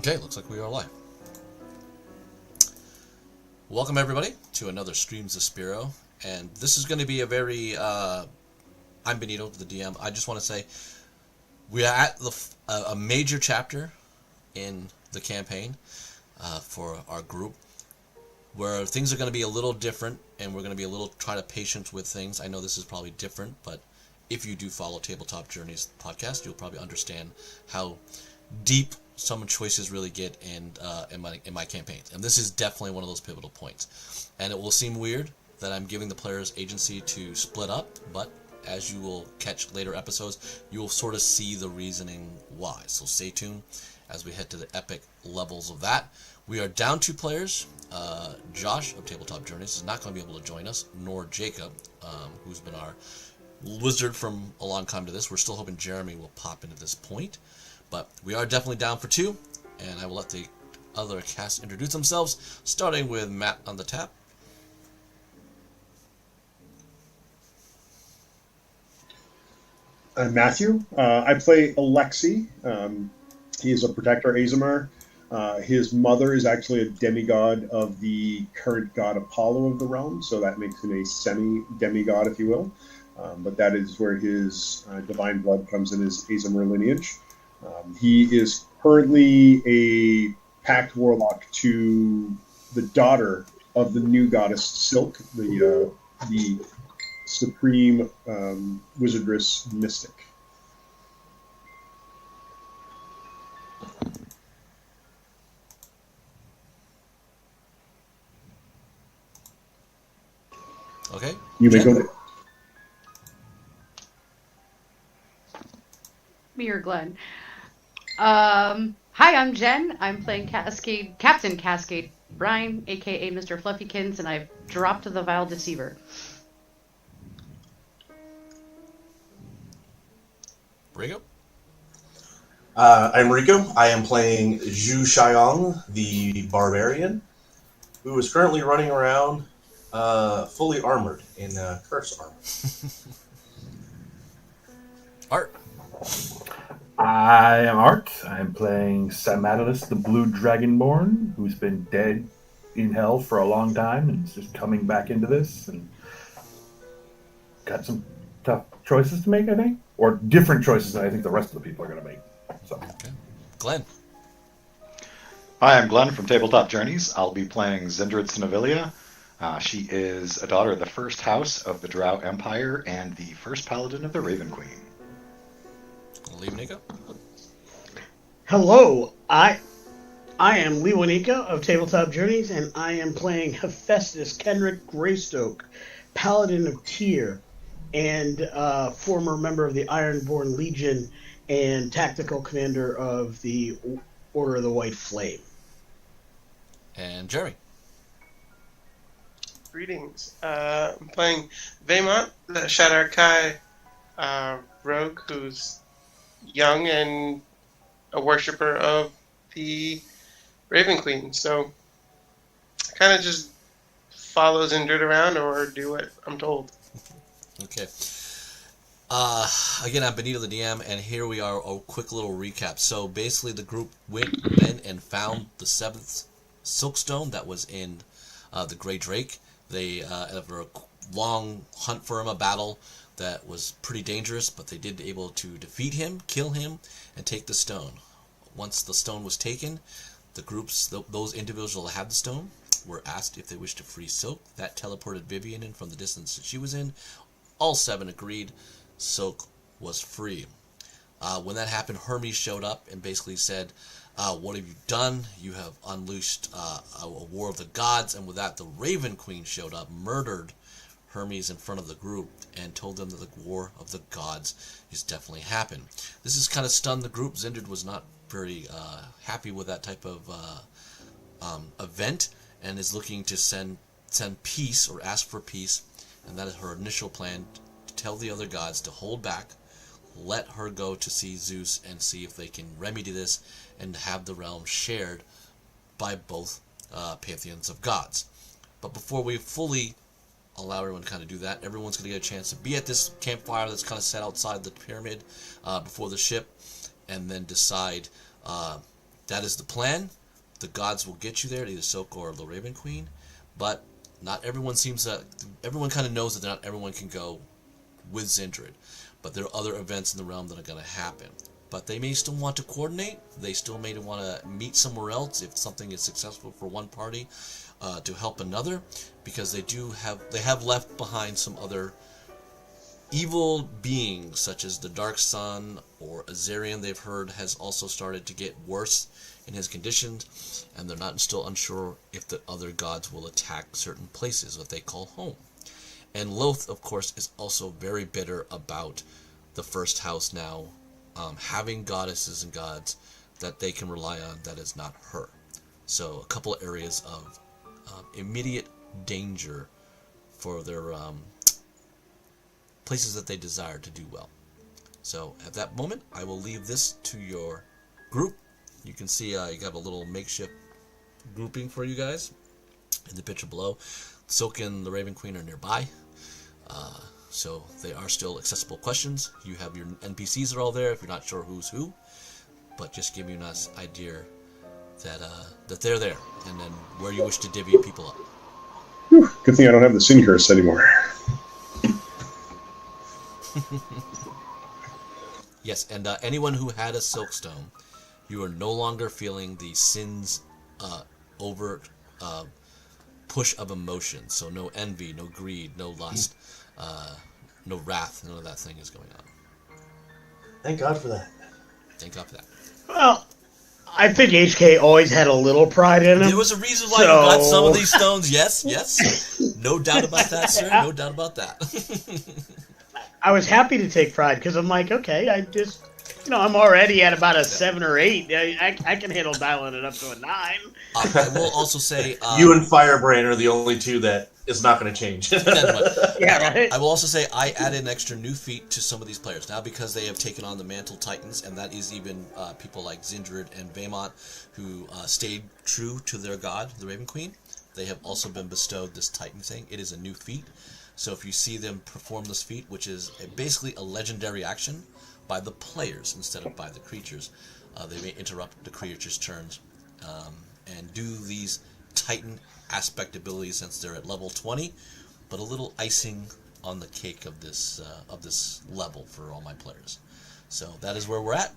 Okay, looks like we are live. Welcome everybody to another Streams of Spero, and this is going to be a very, I'm Benito, the DM. I just want to say, we are at a major chapter in the campaign for our group, where things are going to be a little different, and we're going to be a little try to patient with things. I know this is probably different, but if you do follow Tabletop Journeys podcast, you'll probably understand how deep some choices really get in my campaigns, and this is definitely one of those pivotal points. And it will seem weird that I'm giving the players agency to split up, but as you will catch later episodes, you will sort of see the reasoning why. So stay tuned as we head to the epic levels of that. We are down 2 players. Josh of Tabletop Journeys is not going to be able to join us, nor Jacob, who's been our wizard from a long time to this. We're still hoping Jeremy will pop into this point. But we are definitely down for 2, and I will let the other cast introduce themselves, starting with Matt on the tap. I'm Matthew. I play Alexi. He is a protector Azamar. His mother is actually a demigod of the current god Apollo of the realm, so that makes him a semi-demigod, if you will. But that is where his divine blood comes in his Azamar lineage. He is currently a pact warlock to the daughter of the new goddess Silk, the supreme wizardress mystic. Okay. You may go ahead. Me or Glenn. Hi, I'm Jen. I'm playing Captain Cascade Brian, aka Mr. Fluffykins, and I've dropped the Vile Deceiver. Rico? I'm Rico. I am playing Zhu Xiong, the barbarian, who is currently running around fully armored in curse armor. Art? I am Art. I'm playing Samadalus, the Blue Dragonborn, who's been dead in hell for a long time and is just coming back into this and got some tough choices to make, I think. Or different choices than I think the rest of the people are going to make. So. Okay. Glenn? Hi, I'm Glenn from Tabletop Journeys. I'll be playing Zindrid Sinavilia. She is a daughter of the first house of the Drow Empire and the first paladin of the Raven Queen. Leave Nico? Hello, I am Lee Wanika of Tabletop Journeys, and I am playing Hephaestus Kenrick Greystoke, Paladin of Tyr, and former member of the Ironborn Legion and tactical commander of the Order of the White Flame. And Jerry? Greetings. I'm playing Vaymont, the Shadar Kai rogue, who's young and a worshiper of the Raven Queen. So kind of just follows Indrid around or do what I'm told. Okay. Again, I'm Benito the DM, and here we are, a quick little recap. So basically the group went in and found the 7th Silkstone that was in the Grey Drake. They, after a long hunt for him, a battle that was pretty dangerous, but they did able to defeat him, kill him, and take the stone. Once the stone was taken, the groups, those individuals that had the stone, were asked if they wished to free Silk. That teleported Vivian in from the distance that she was in. All 7 agreed. Silk was free. When that happened, Hermes showed up and basically said, what have you done? You have unleashed a war of the gods. And with that, the Raven Queen showed up, murdered Hermes in front of the group, and told them that the war of the gods is definitely happened. This has kind of stunned the group. Zindrid was not very happy with that type of event, and is looking to send peace, or ask for peace, and that is her initial plan, to tell the other gods to hold back, let her go to see Zeus and see if they can remedy this and have the realm shared by both pantheons of gods. But before we fully allow everyone to kind of do that, everyone's going to get a chance to be at this campfire that's kind of set outside the pyramid before the ship, and then decide that is the plan. The gods will get you there, either Silk or the Raven Queen, but not everyone everyone kind of knows that not everyone can go with Zindred, but there are other events in the realm that are going to happen. But they may still want to coordinate. They still may want to meet somewhere else if something is successful for one party to help another, because they have left behind some other evil beings, such as the Dark Sun or Azarian. They've heard has also started to get worse in his conditions, and they're still unsure if the other gods will attack certain places that they call home. And Loth, of course, is also very bitter about the first house now having goddesses and gods that they can rely on that is not her. So a couple of areas of immediate danger for their places that they desire to do well. So at that moment, I will leave this to your group. You can see you got a little makeshift grouping for you guys in the picture below. Silk and the Raven Queen are nearby, so they are still accessible questions. You have your NPCs are all there if you're not sure who's who, but just give you a nice idea that they're there, and then where you wish to divvy people up. Whew, good thing I don't have the sin curse anymore. Yes, and anyone who had a Silkstone, you are no longer feeling the sin's overt push of emotion. So no envy, no greed, no lust, no wrath. None of that thing is going on. Thank God for that. Thank God for that. Well, I think HK always had a little pride in him. There was a reason why you got some of these stones. Yes, yes. No doubt about that, sir. No doubt about that. I was happy to take pride because I'm like, okay, I just, I'm already at about a 7 or 8. I can handle dialing it up to a 9. I will also say... you and Firebrand are the only two that is not going to change. Yeah, right? I will also say I added an extra new feat to some of these players now because they have taken on the Mantle Titans, and that is even people like Zindred and Vaymont who stayed true to their god, the Raven Queen. They have also been bestowed this Titan thing. It is a new feat. So if you see them perform this feat, which is basically a legendary action by the players instead of by the creatures, they may interrupt the creature's turns and do these Titan aspect abilities since they're at level 20, but a little icing on the cake of this level for all my players. So that is where we're at.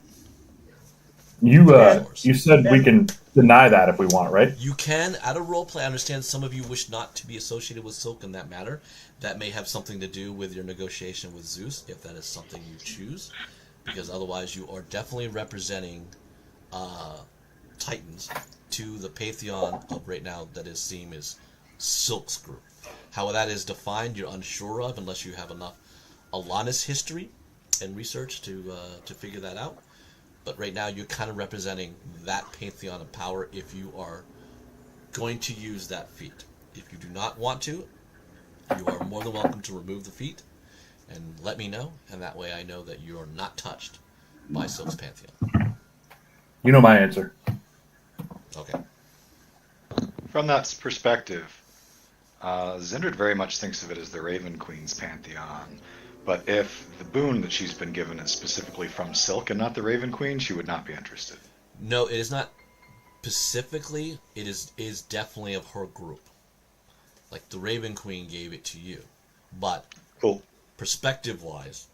You said we can deny that if we want, right? You can add a role play. I understand some of you wish not to be associated with Silk in that matter. That may have something to do with your negotiation with Zeus, if that is something you choose, because otherwise you are definitely representing Titans to the pantheon of right now that is seen as Silk's group. How that is defined, you're unsure of unless you have enough Alanis history and research to figure that out. But right now you're kind of representing that pantheon of power if you are going to use that feat. If you do not want to, you are more than welcome to remove the feat and let me know, and that way I know that you are not touched by Silk's pantheon. You know my answer. Okay. From that perspective, Zindred very much thinks of it as the Raven Queen's pantheon. But if the boon that she's been given is specifically from Silk and not the Raven Queen, she would not be interested. No, it is not specifically. It is definitely of her group. Like the Raven Queen gave it to you. But cool. Perspective-wise,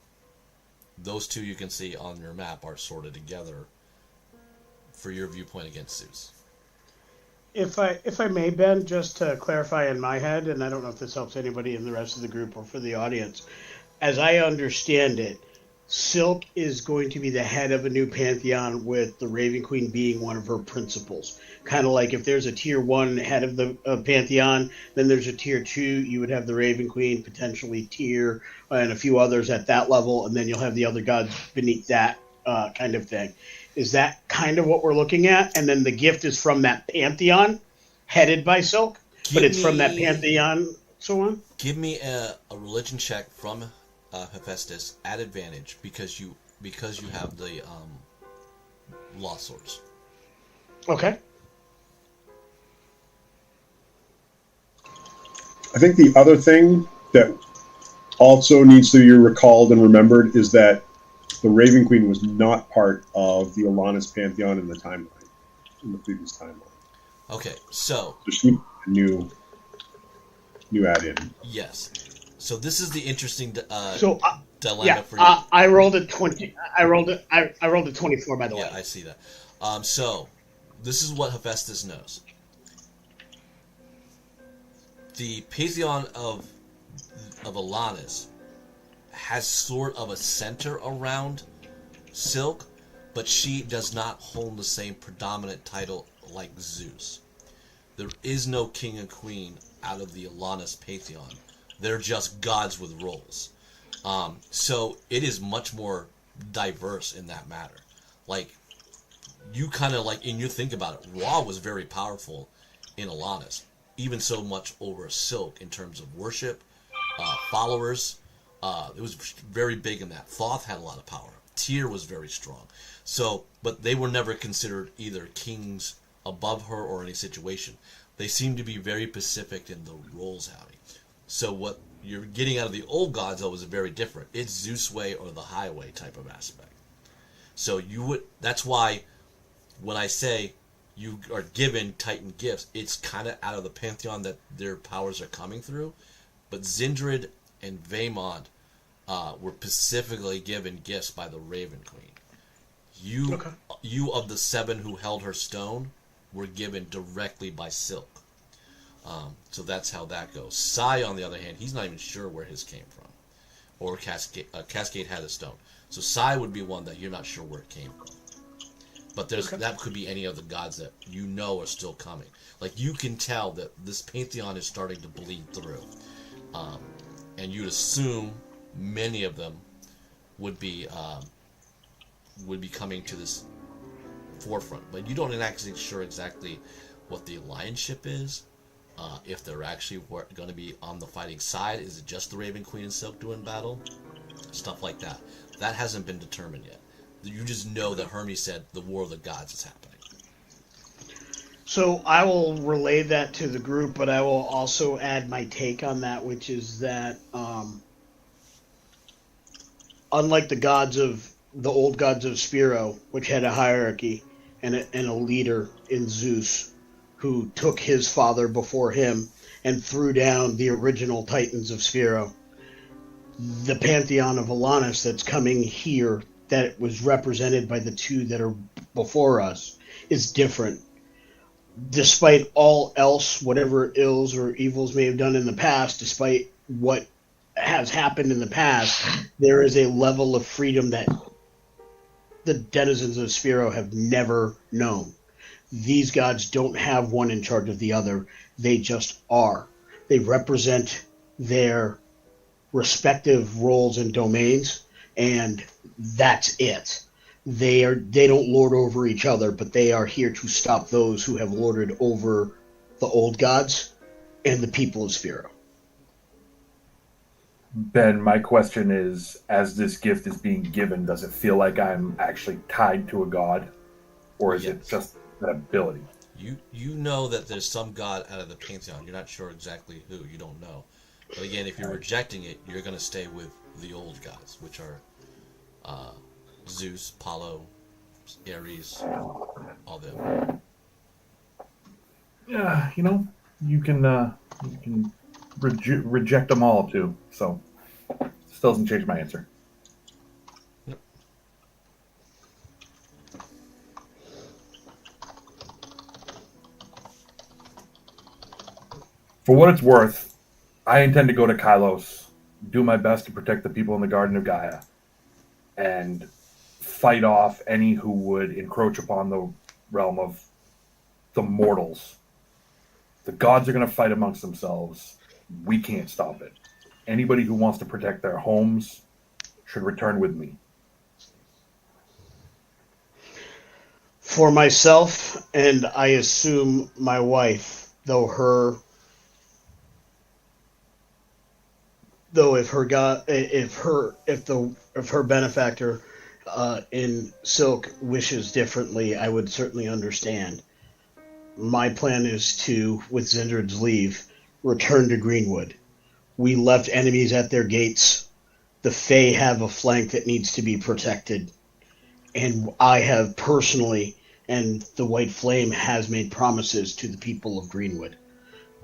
those two you can see on your map are sorted together for your viewpoint against Zeus. If I may, Ben, just to clarify in my head, and I don't know if this helps anybody in the rest of the group or for the audience, as I understand it, Silk is going to be the head of a new pantheon with the Raven Queen being one of her principals. Kind of like if there's a tier 1 head of the pantheon, then there's a tier 2, you would have the Raven Queen, potentially tier, and a few others at that level, and then you'll have the other gods beneath that kind of thing. Is that kind of what we're looking at? And then the gift is from that pantheon, headed by Silk, but it's from that pantheon, so on? Give me a religion check from Hephaestus at advantage because you have the law swords. Okay. I think the other thing that also needs to be recalled and remembered is that the Raven Queen was not part of the Alanis pantheon in the timeline. in the previous timeline. Okay, so Just a new add-in. yes, so this is the interesting So dilemma for you. I rolled a 20. I rolled a 24. By the way. Yeah, I see that. So this is what Hephaestus knows. The pantheon of Alanis has sort of a center around Silk, but she does not hold the same predominant title like Zeus. There is no king and queen out of the Alanis pantheon. They're just gods with roles. So it is much more diverse in that matter. Like, you kind of like, and you think about it, Ra was very powerful in Alanis, even so much over Silk in terms of worship, followers. It was very big in that. Thoth had a lot of power. Tyr was very strong. So, but they were never considered either kings above her or any situation. They seem to be very pacific in the roles, Howie. So what you're getting out of the old gods, though, is very different. It's Zeus way or the highway type of aspect. So that's why when I say you are given Titan gifts, it's kind of out of the pantheon that their powers are coming through. But Zindred and Vaemond were specifically given gifts by the Raven Queen. You of the 7 who held her stone were given directly by Silk. So that's how that goes. Sai, on the other hand, he's not even sure where his came from. Or Cascade had a stone. So Sai would be one that you're not sure where it came from. But that could be any of the gods that you know are still coming. Like, you can tell that this pantheon is starting to bleed through. And you'd assume many of them would be coming to this forefront. But you don't actually sure exactly what the alliance-ship is. If they're actually going to be on the fighting side. Is it just the Raven Queen and Silk doing battle? Stuff like that. That hasn't been determined yet. You just know that Hermes said the War of the Gods is happening. So I will relay that to the group, but I will also add my take on that, which is that unlike the old gods of Spero, which had a hierarchy and a leader in Zeus, who took his father before him and threw down the original Titans of Spero, the pantheon of Alanis that's coming here, that was represented by the 2 that are before us, is different. Despite all else, whatever ills or evils may have done in the past, despite what has happened in the past, there is a level of freedom that the denizens of Spero have never known. These gods don't have one in charge of the other. They just are. They represent their respective roles and domains, and that's it. They don't lord over each other, but they are here to stop those who have lorded over the old gods and the people of Spero. Ben, my question is, as this gift is being given, does it feel like I'm actually tied to a god? Or is it just an ability? You know that there's some god out of the pantheon. You're not sure exactly who. You don't know. But again, if you're rejecting it, you're going to stay with the old gods, which are Zeus, Apollo, Ares, all them. Yeah, you can reject them all too. So, still doesn't change my answer. Yep. For what it's worth, I intend to go to Kylos, do my best to protect the people in the Garden of Gaia, and fight off any who would encroach upon the realm of the mortals. The gods are going to fight amongst themselves. We can't stop it. Anybody who wants to protect their homes should return with me. For myself, and I assume my wife, if her benefactor in Silk wishes differently, I would certainly understand. My plan is to, with Zindred's leave, return to Greenwood. We left enemies at their gates. The Fae have a flank that needs to be protected. And I have personally and the White Flame has made promises to the people of Greenwood.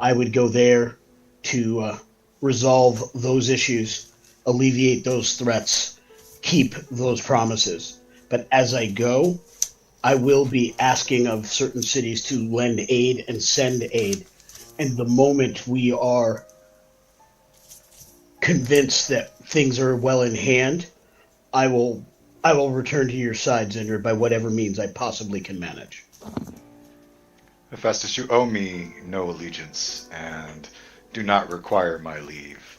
I would go there to resolve those issues, alleviate those threats, keep those promises. But as I go, I will be asking of certain cities to lend aid and send aid. And the moment we are convinced that things are well in hand, I will return to your side, Zinder, by whatever means I possibly can manage. Hephaestus, you owe me no allegiance and do not require my leave.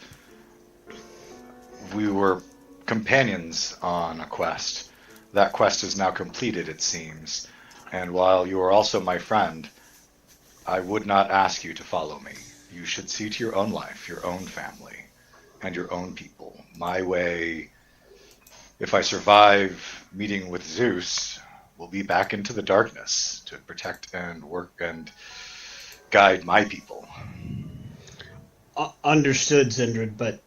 We were companions on a quest. That quest is now completed, it seems. And while you are also my friend, I would not ask you to follow me. You should see to your own life, your own family, and your own people. My way, if I survive meeting with Zeus, will be back into the darkness to protect and work and guide my people. Understood, Zindred, but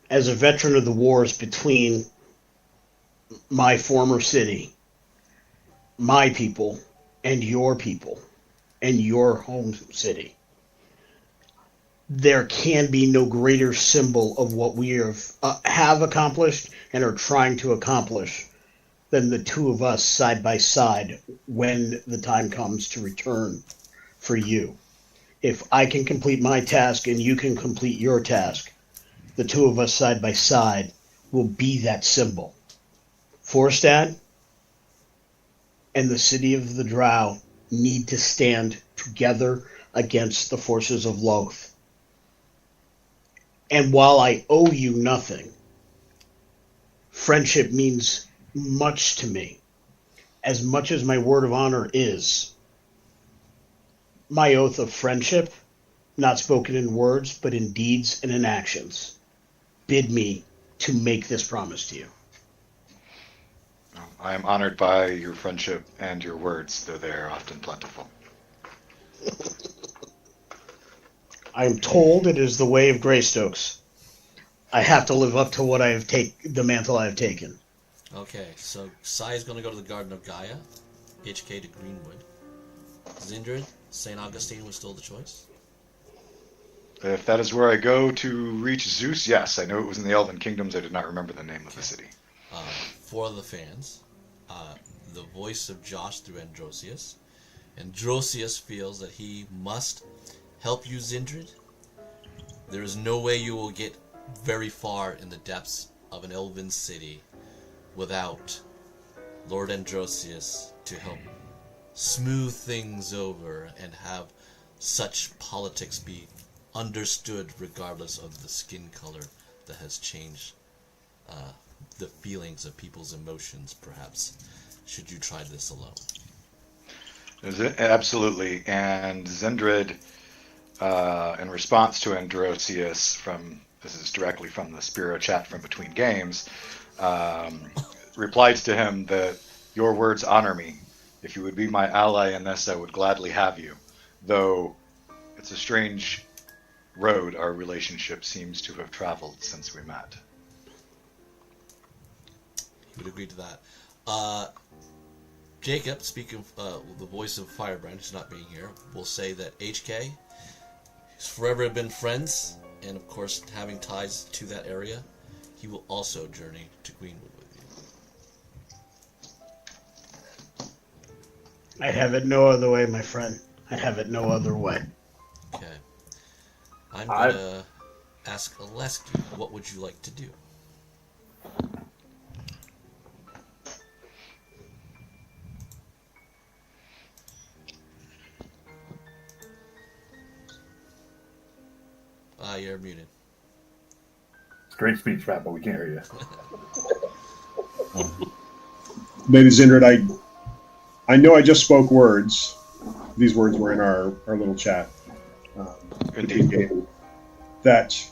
as a veteran of the wars between my former city, my people, and your home city, there can be no greater symbol of what we have accomplished and are trying to accomplish than the two of us side by side when the time comes to return for you. If I can complete my task and you can complete your task, the two of us side by side will be that symbol. Forstad and the city of the Drow need to stand together against the forces of Loth. And while I owe you nothing, friendship means much to me, as much as my word of honor is. My oath of friendship, not spoken in words, but in deeds and in actions, bid me to make this promise to you. I am honored by your friendship and your words, though they are often plentiful. I am told it is the way of Greystokes. I have to live up to what the mantle I have taken. Okay, so Sai is going to go to the Garden of Gaia, HK to Greenwood. Zindred, St. Augustine was still the choice? If that is where I go to reach Zeus, yes. I know it was in the Elven Kingdoms. I did not remember the name of the city. For the fans, the voice of Josh through Androsius. Androsius feels that he must help you, Zindred. There is no way you will get very far in the depths of an elven city without Lord Androsius to help smooth things over and have such politics be understood regardless of the skin color that has changed the feelings of people's emotions, perhaps, should you try this alone. Absolutely. And Zindred, in response to Androsius, this is directly from the Spero chat from Between Games, replied to him that your words honor me. If you would be my ally in this, I would gladly have you. Though it's a strange road our relationship seems to have traveled since we met. He would agree to that. Jacob, speaking of the voice of Firebrand, who's not being here, will say that HK has forever been friends, and of course, having ties to that area, he will also journey to Greenwood with you. I'd have it no other way, my friend. I'd have it no other way. Okay. I'm going to ask Alesky, what would you like to do? You're muted. It's great speech, Pat, but we can't hear you. Maybe Zindred, I know I just spoke words. These words were in our little chat. Indeed. That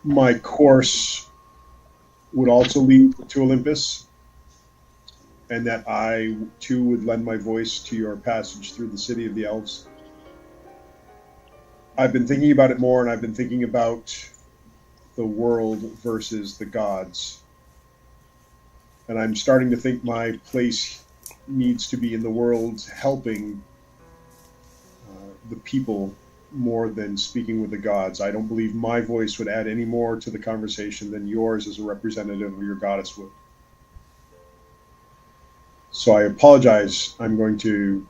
my course would also lead to Olympus, and that I too would lend my voice to your passage through the city of the elves. I've been thinking about it more, and I've been thinking about the world versus the gods. And I'm starting to think my place needs to be in the world helping the people more than speaking with the gods. I don't believe my voice would add any more to the conversation than yours as a representative of your goddess would. So I apologize. I'm going to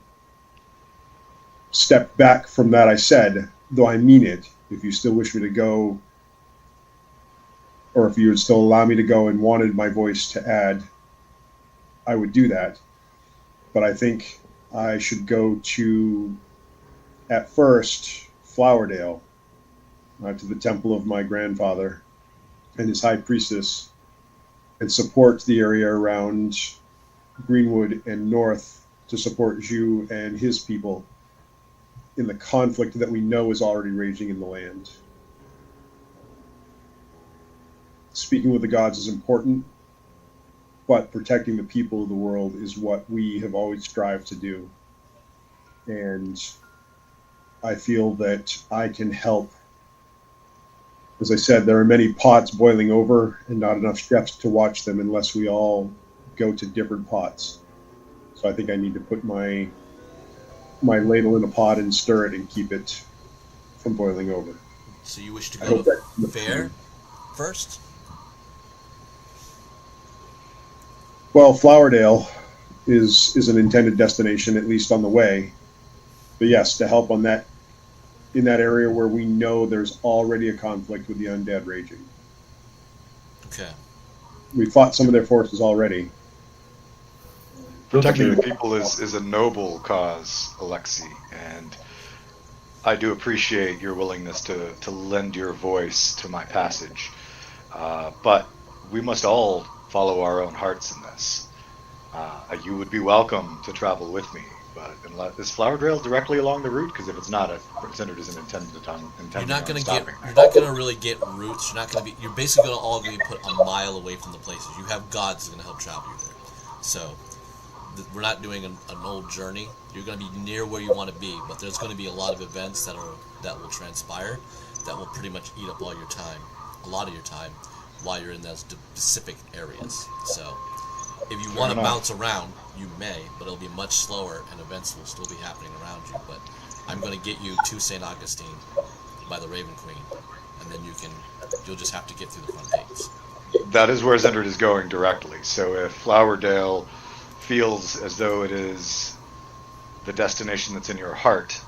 step back from that I said, though I mean it. If you still wish me to go, or if you would still allow me to go and wanted my voice to add, I would do that. But I think I should go to, at first, Flowerdale, to the temple of my grandfather and his high priestess, and support the area around Greenwood and North to support Zhu and his people in the conflict that we know is already raging in the land. Speaking with the gods is important, but protecting the people of the world is what we have always strived to do. And I feel that I can help. As I said, there are many pots boiling over and not enough chefs to watch them unless we all go to different pots. So I think I need to put my ladle in a pot and stir it and keep it from boiling over. So you wish to go to fair first? Well, Flowerdale is an intended destination, at least on the way. But yes, to help on that, in that area where we know there's already a conflict with the undead raging. Okay. We fought some of their forces already. Protecting the people is a noble cause, Alexi, and I do appreciate your willingness to lend your voice to my passage. But we must all follow our own hearts in this. You would be welcome to travel with me, but is Flowerdale directly along the route? Because if it's not, Senator isn't intending you're not on going to stopping. You're not going to really get routes. You're not going to be. You're basically all going to be put a mile away from the places. You have gods that are going to help travel you there. So we're not doing an old journey. You're going to be near where you want to be, but there's going to be a lot of events that will transpire that will pretty much eat up all your time, a lot of your time, while you're in those specific areas. So if you want to bounce around, you may, but it'll be much slower, and events will still be happening around you. But I'm going to get you to St. Augustine by the Raven Queen, and then you'll just have to get through the front gates. That is where Zendred is going directly. So if Flowerdale feels as though it is the destination that's in your heart,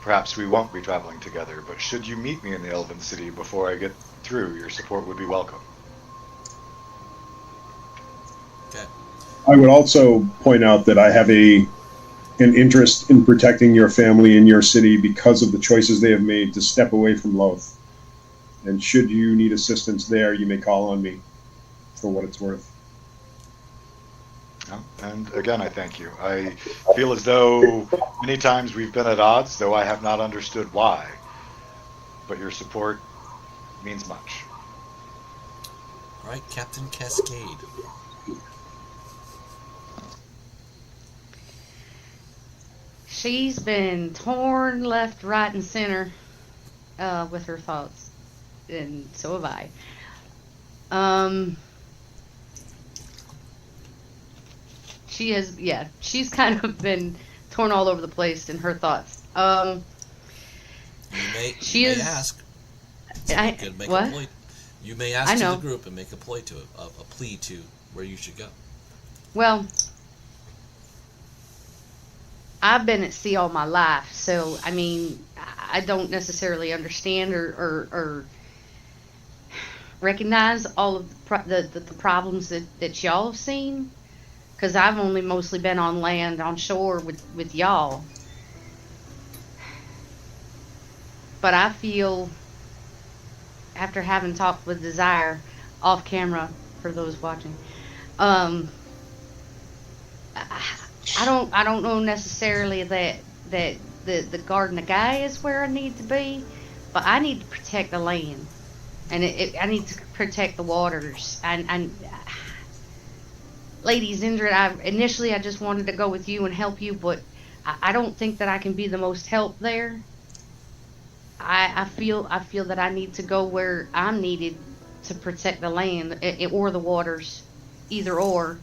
perhaps we won't be traveling together, but should you meet me in the Elven City before I get through, your support would be welcome. Okay. I would also point out that I have an interest in protecting your family and your city because of the choices they have made to step away from Loth. And should you need assistance there, you may call on me for what it's worth. And again, I thank you. I feel as though many times we've been at odds, though I have not understood why. But your support means much. All right, Captain Cascade. She's been torn left, right, and center with her thoughts, and so have I. She's kind of been torn all over the place in her thoughts. You may ask. What? You may ask to the group and make a plea to where you should go. Well, I've been at sea all my life, so I mean, I don't necessarily understand or recognize all of the problems that y'all have seen, because I've only mostly been on land, on shore with y'all. But I feel, after having talked with Desire off camera, for those watching, I don't know necessarily that the Garden of Guy is where I need to be, but I need to protect the land, and I need to protect the waters. And Lady Zendred, I just wanted to go with you and help you, but I don't think that I can be the most help there. I feel that I need to go where I'm needed to protect the land or the waters. either or.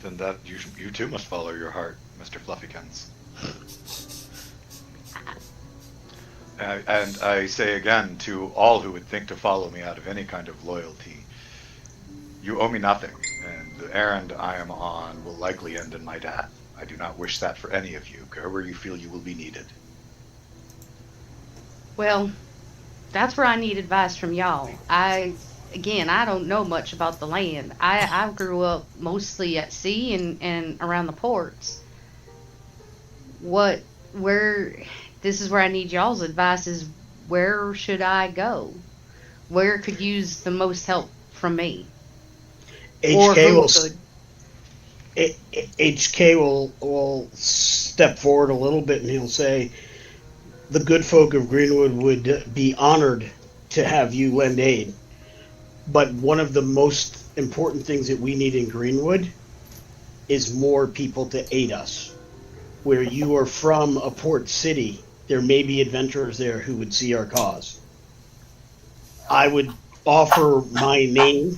Then that you too must follow your heart, Mr. Fluffykins. And I say again to all who would think to follow me out of any kind of loyalty, you owe me nothing, and the errand I am on will likely end in my death. I do not wish that for any of you. Go where you feel you will be needed. Well, that's where I need advice from y'all. I don't know much about the land. I grew up mostly at sea and around the ports. This is where I need y'all's advice is where should I go? Where could use the most help from me? HK will step forward a little bit and he'll say, the good folk of Greenwood would be honored to have you lend aid. But one of the most important things that we need in Greenwood is more people to aid us. Where you are from, a port city, there may be adventurers there who would see our cause. I would offer my name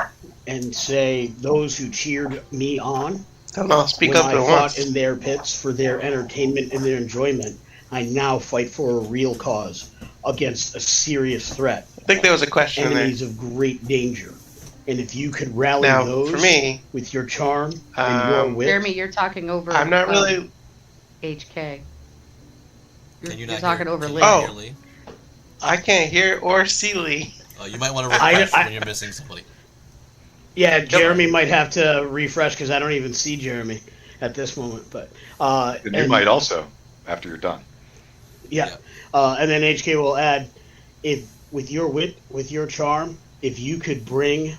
and say those who cheered me on Don't all speak when up I at fought once. in their pits for their entertainment and their enjoyment, I now fight for a real cause against a serious threat. I think there was a question in there. Enemies of great danger. And if you could rally Now, those for me, with your charm and your wit, Jeremy, you're talking over. I'm not really. HK. Can you You're not talking hear, over can Lee. you Oh. hear Lee? I can't hear or see Lee. You might want to refresh when you're missing somebody. yeah, Jeremy might have to refresh because I don't even see Jeremy at this moment. But And you might also, after you're done. Yeah. And then HK will add, if with your wit, with your charm, if you could bring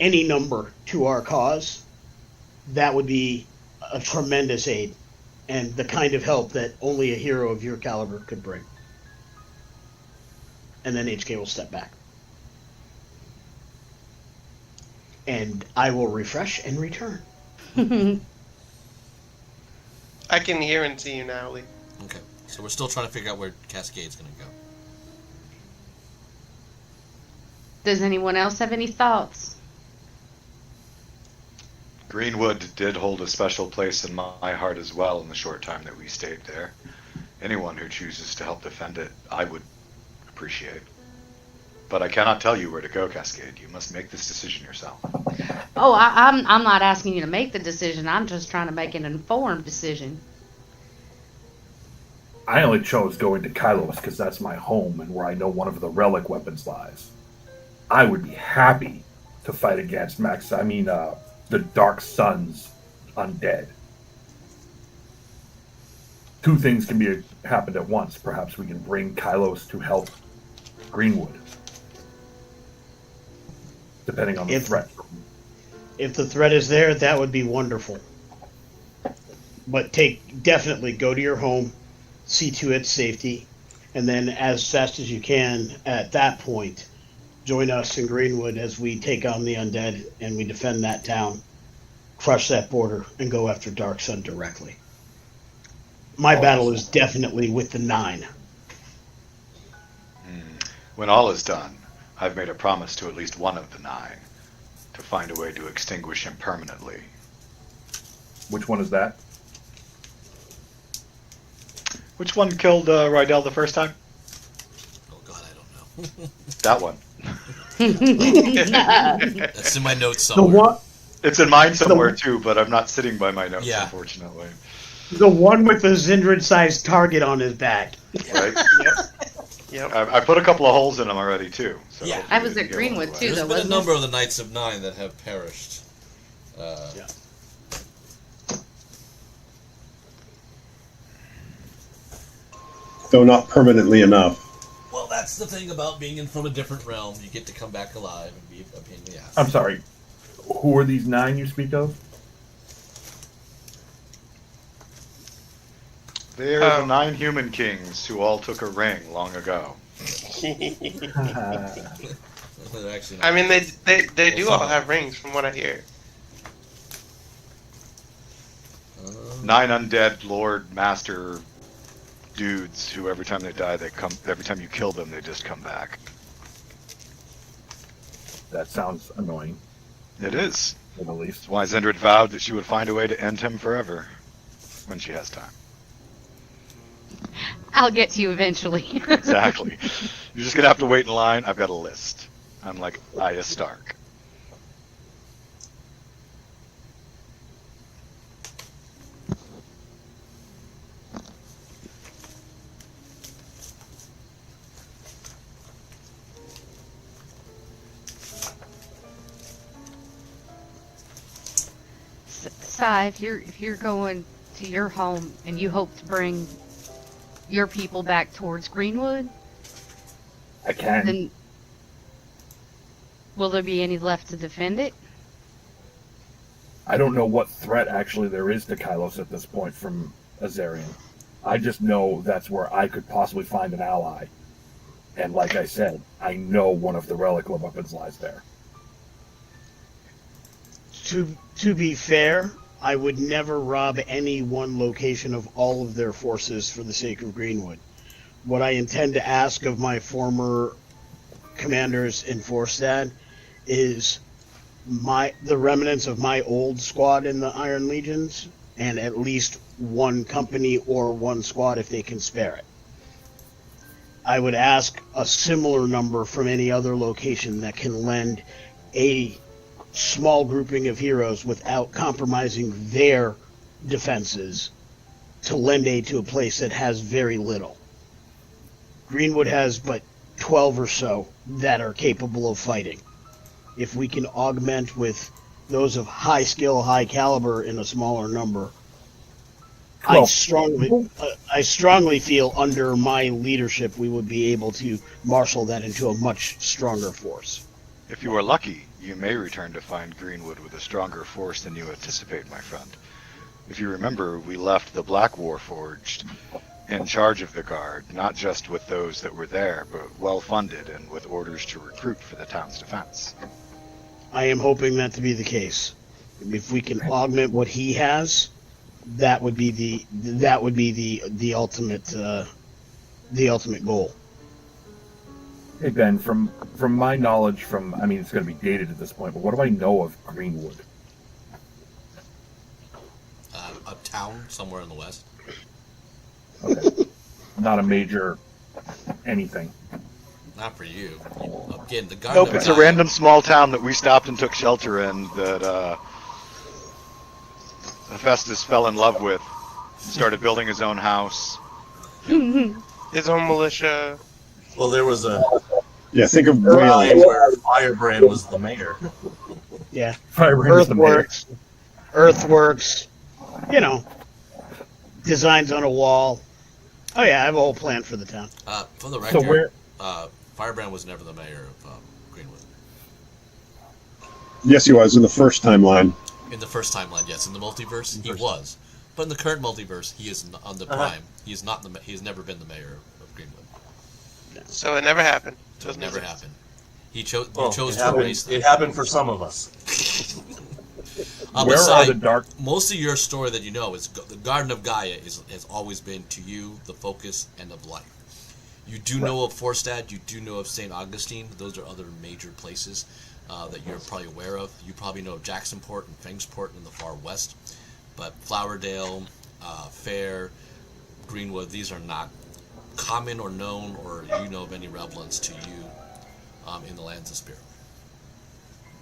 any number to our cause, that would be a tremendous aid and the kind of help that only a hero of your caliber could bring. And then HK will step back. And I will refresh and return. I can hear and see you now, Lee. Okay, so we're still trying to figure out where Cascade's going to go. Does anyone else have any thoughts? Greenwood did hold a special place in my heart as well in the short time that we stayed there. Anyone who chooses to help defend it, I would appreciate. But I cannot tell you where to go, Cascade. You must make this decision yourself. Oh, I'm not asking you to make the decision. I'm just trying to make an informed decision. I only chose going to Kylos because that's my home and where I know one of the relic weapons lies. I would be happy to fight against the Dark Sun's undead. Two things can be happened at once. Perhaps we can bring Kylos to help Greenwood, depending on the threat. If the threat is there, that would be wonderful. But definitely go to your home, see to its safety, and then as fast as you can at that point, join us in Greenwood as we take on the undead and we defend that town, crush that border, and go after Dark Sun directly. My battle is definitely with the 9. When all is done, I've made a promise to at least one of the 9 to find a way to extinguish him permanently. Which one is that? Which one killed Rydell the first time? Oh God, I don't know. That one. That's in my notes somewhere. The one, It's in mine somewhere too, but I'm not sitting by my notes, Yeah. unfortunately. the one with the Zindred-sized target on his back. Right? Yep. I put a couple of holes in them already too. So Yeah. I was hopefully at they Greenwood, go too, away. There's though. been a number of the Knights of Nine that have perished. Though not permanently enough. Well, that's the thing about being from a different realm. You get to come back alive and be a pain in the ass. I'm sorry. Who are these 9 you speak of? They are the 9 human kings who all took a ring long ago. They're actually not. I mean, they do all fine. have rings, from what I hear. 9 undead lord master dudes who every time they die every time you kill them they just come back. That sounds annoying. It is. at least. That's why Zendred vowed that she would find a way to end him forever when she has time. I'll get to you eventually. Exactly. You're just gonna have to wait in line. I've got a list. I'm like Arya Stark. Sai, if you're going to your home and you hope to bring your people back towards Greenwood, I can. then will there be any left to defend it? I don't know what threat actually there is to Kylos at this point from Azarian. I just know that's where I could possibly find an ally. And like I said, I know one of the relic weapons lies there. To be fair, I would never rob any one location of all of their forces for the sake of Greenwood. What I intend to ask of my former commanders in Forstad is the remnants of my old squad in the Iron Legions, and at least one company or one squad if they can spare it. I would ask a similar number from any other location that can lend a small grouping of heroes without compromising their defenses to lend aid to a place that has very little. Greenwood has but 12 or so that are capable of fighting. If we can augment with those of high skill, high caliber in a smaller number, I strongly feel under my leadership we would be able to marshal that into a much stronger force. If you are lucky, you may return to find Greenwood with a stronger force than you anticipate, my friend. If you remember, we left the Black Warforged in charge of the guard, not just with those that were there, but well-funded and with orders to recruit for the town's defense. I am hoping that to be the case. If we can augment what he has, that would be the ultimate goal. Hey Ben, from my knowledge, it's going to be dated at this point, but what do I know of Greenwood? A town somewhere in the west. Okay. Not a major anything. Not for you. Again, the guard. Nope, it's a random small town that we stopped and took shelter in that Hephaestus fell in love with, started building his own house. His own militia. Well, there was a think of time Wales. where Firebrand was the mayor. Yeah. Firebrand is the mayor. Earthworks, designs on a wall. Oh yeah, I have a whole plan for the town. For the record, So where? Firebrand was never the mayor of Greenwood. Yes, he was in the first timeline. In the first timeline, yes. In the multiverse, he was. But in the current multiverse, he is on the Prime. He is not he has never been the mayor of Greenwood. So it never happened. So it never happened. He chose. Well, You chose it to happened, erase them. it happened for some of us. Where are the dark? Most of your story that you know is the Garden of Gaia has always been to you the focus and of life. You do know of Forstad. You do know of St. Augustine. Those are other major places that you're probably aware of. You probably know of Jacksonport and Fangsport in the far west. But Flowerdale, Fair, Greenwood, these are not common or known or you know of any relevance to you in the lands of Spero.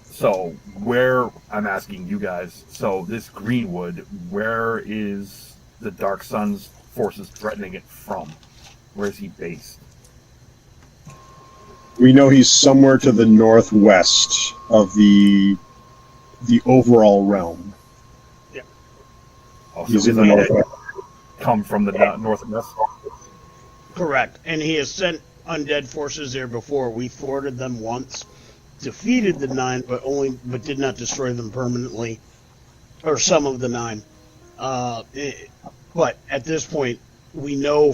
So where, I'm asking you guys, so this Greenwood, where is the Dark Sun's forces threatening it from? Where is he based? We know he's somewhere to the northwest of the overall realm. Oh, so He's in the he northwest. come from the northwest? Correct. And he has sent undead forces there before. We thwarted them once, defeated the 9, but did not destroy them permanently, or some of the 9. But at this point, we know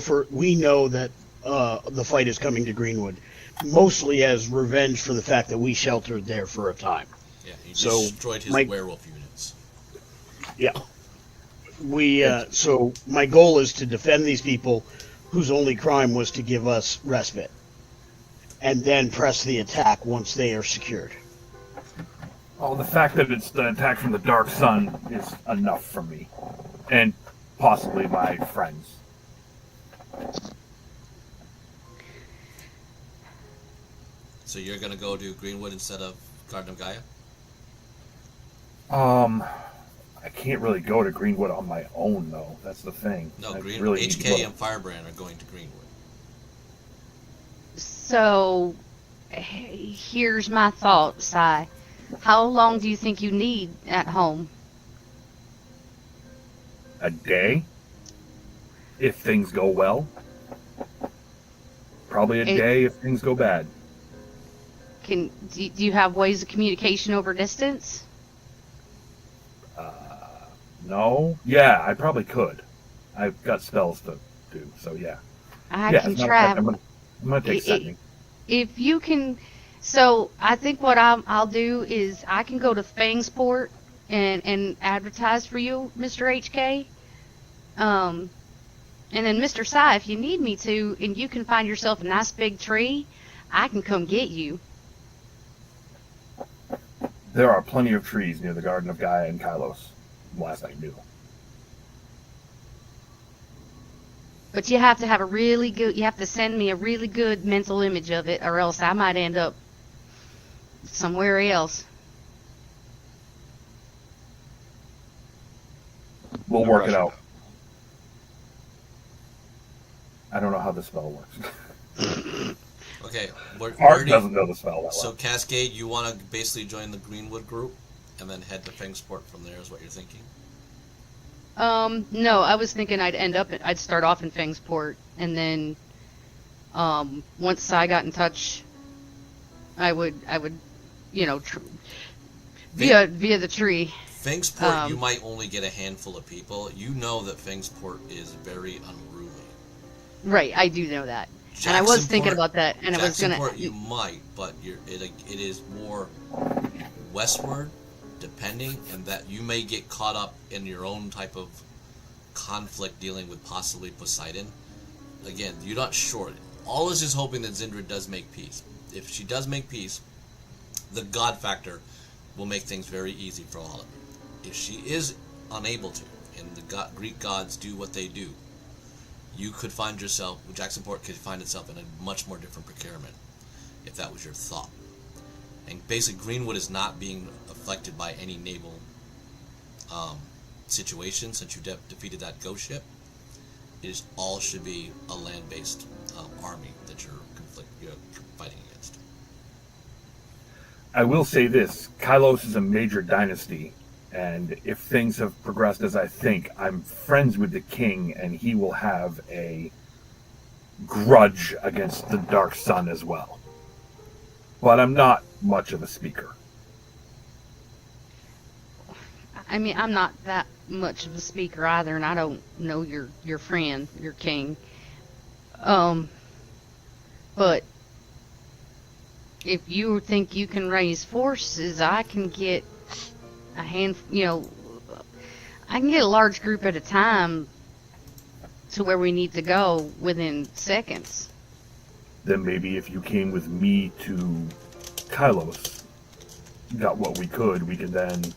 that the fight is coming to Greenwood, mostly as revenge for the fact that we sheltered there for a time. Yeah, he So, destroyed his werewolf units. Yeah. So my goal is to defend these people whose only crime was to give us respite, and then press the attack once they are secured. Oh, the fact that it's the attack from the Dark Sun is enough for me. And possibly my friends. So you're gonna go to Greenwood instead of Garden of Gaia? I can't really go to Greenwood on my own, though. That's the thing. No, I Green really HK and Firebrand are going to Greenwood. So, here's my thought, Si. How long do you think you need at home? A day? If things go well. Probably a day if things go bad. Do you have ways of communication over distance? No? Yeah, I probably could. I've got spells to do, so yeah. I yeah, can as a matter of fact, travel. I'm gonna take sending. If you can, so I think what I'll do is I can go to Fangsport and advertise for you, Mr. HK. And then Mr. Si, if you need me to, and you can find yourself a nice big tree, I can come get you. There are plenty of trees near the Garden of Gaia and Kylos, last I knew. But you have to have you have to send me a really good mental image of it, or else I might end up somewhere else. We'll No work rush. it out. I don't know how the spell works. Okay, Art doesn't know the spell that well. So Cascade, you want to basically join the Greenwood group, and then head to Fangsport from there, is what you're thinking? No, I was thinking I'd start off in Fangsport, and then, once I got in touch, I would, via the tree. Fangsport, you might only get a handful of people. You know that Fangsport is very unruly. Right, I do know that. And I was thinking about that, and I was Jacksonport, you might, but it is more westward, depending, and that you may get caught up in your own type of conflict dealing with possibly Poseidon. Again, you're not sure. All is just hoping that Zindra does make peace. If she does make peace, the God factor will make things very easy for all of you. If she is unable to, and the Greek gods do what they do, you could find yourself, Jacksonport could find itself in a much more different predicament, if that was your thought. And basically, Greenwood is not being affected by any naval situation since you defeated that ghost ship. It is all should be a land-based army that you're fighting against. I will say this: Kylos is a major dynasty, and if things have progressed as I think, I'm friends with the king, and he will have a grudge against the Dark Sun as well. But I'm not much of a speaker. I mean, I'm not that much of a speaker either, and I don't know your friend, your king. But if you think you can raise forces, I can get I can get a large group at a time to where we need to go within seconds. Then maybe if you came with me to Kylos, got what we could then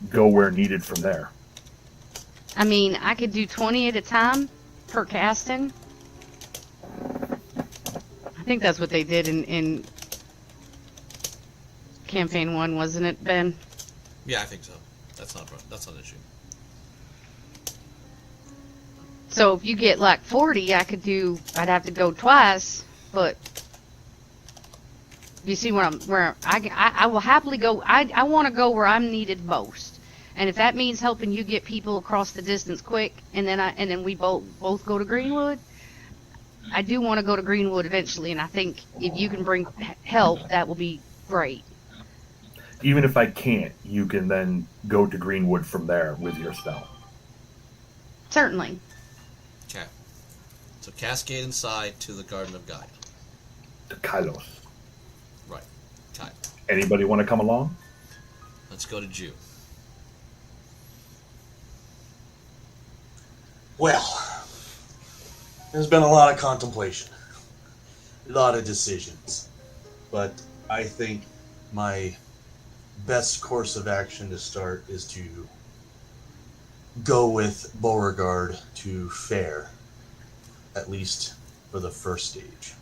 go where needed from there. I mean, I could do 20 at a time per casting. I think that's what they did in campaign 1, wasn't it, Ben? Yeah, I think so. That's not an issue. So if you get like 40, I'd have to go twice, but you see where I will happily go. I want to go where I'm needed most. And if that means helping you get people across the distance quick, and then we both go to Greenwood, I do want to go to Greenwood eventually, and I think if you can bring help, that will be great. Even if I can't, you can then go to Greenwood from there with your spell. Certainly. Okay. So cascade inside to the Garden of Gaia. To Kylos. Right. Okay. Anybody want to come along? Let's go to Jew. Well, there's been a lot of contemplation, a lot of decisions, but I think my best course of action to start is to go with Beauregard to Fair, at least for the first stage.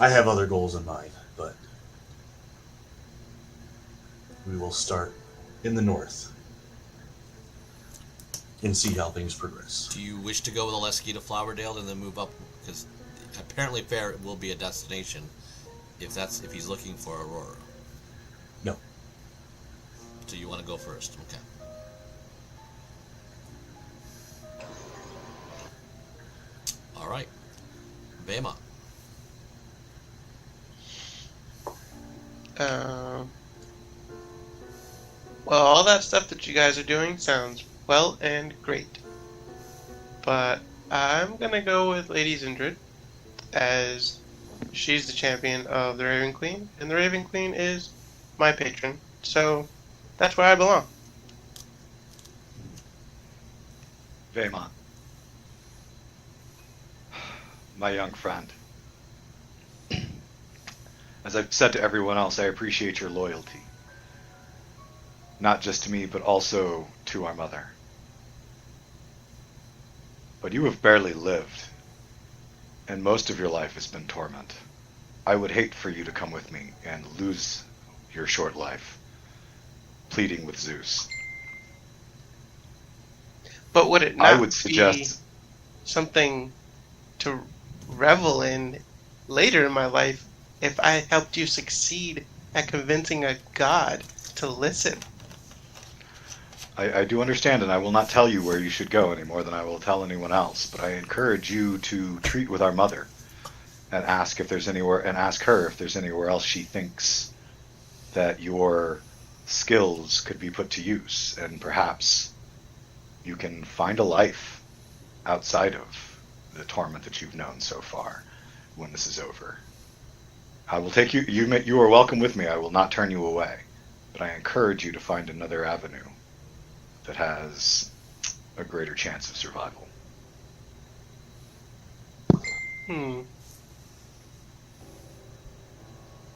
I have other goals in mind, but we will start in the north and see how things progress. Do you wish to go with Oleski to Flowerdale and then move up? Because apparently Fair will be a destination if he's looking for Aurora. No. So you want to go first? Okay. All right. Bema. Well, all that stuff that you guys are doing sounds well and great. But I'm gonna go with Lady Zindred, as she's the champion of the Raven Queen, and the Raven Queen is my patron, so that's where I belong. Vaemon, my young friend. As I've said to everyone else, I appreciate your loyalty. Not just to me, but also to our mother. But you have barely lived, and most of your life has been torment. I would hate for you to come with me and lose your short life, pleading with Zeus. But would it not I would suggest be something to revel in later in my life if I helped you succeed at convincing a god to listen? I do understand, and I will not tell you where you should go any more than I will tell anyone else. But I encourage you to treat with our mother, and ask her if there's anywhere else she thinks that your skills could be put to use, and perhaps you can find a life outside of the torment that you've known so far. When this is over, I will take you. You are welcome with me. I will not turn you away, but I encourage you to find another avenue that has a greater chance of survival.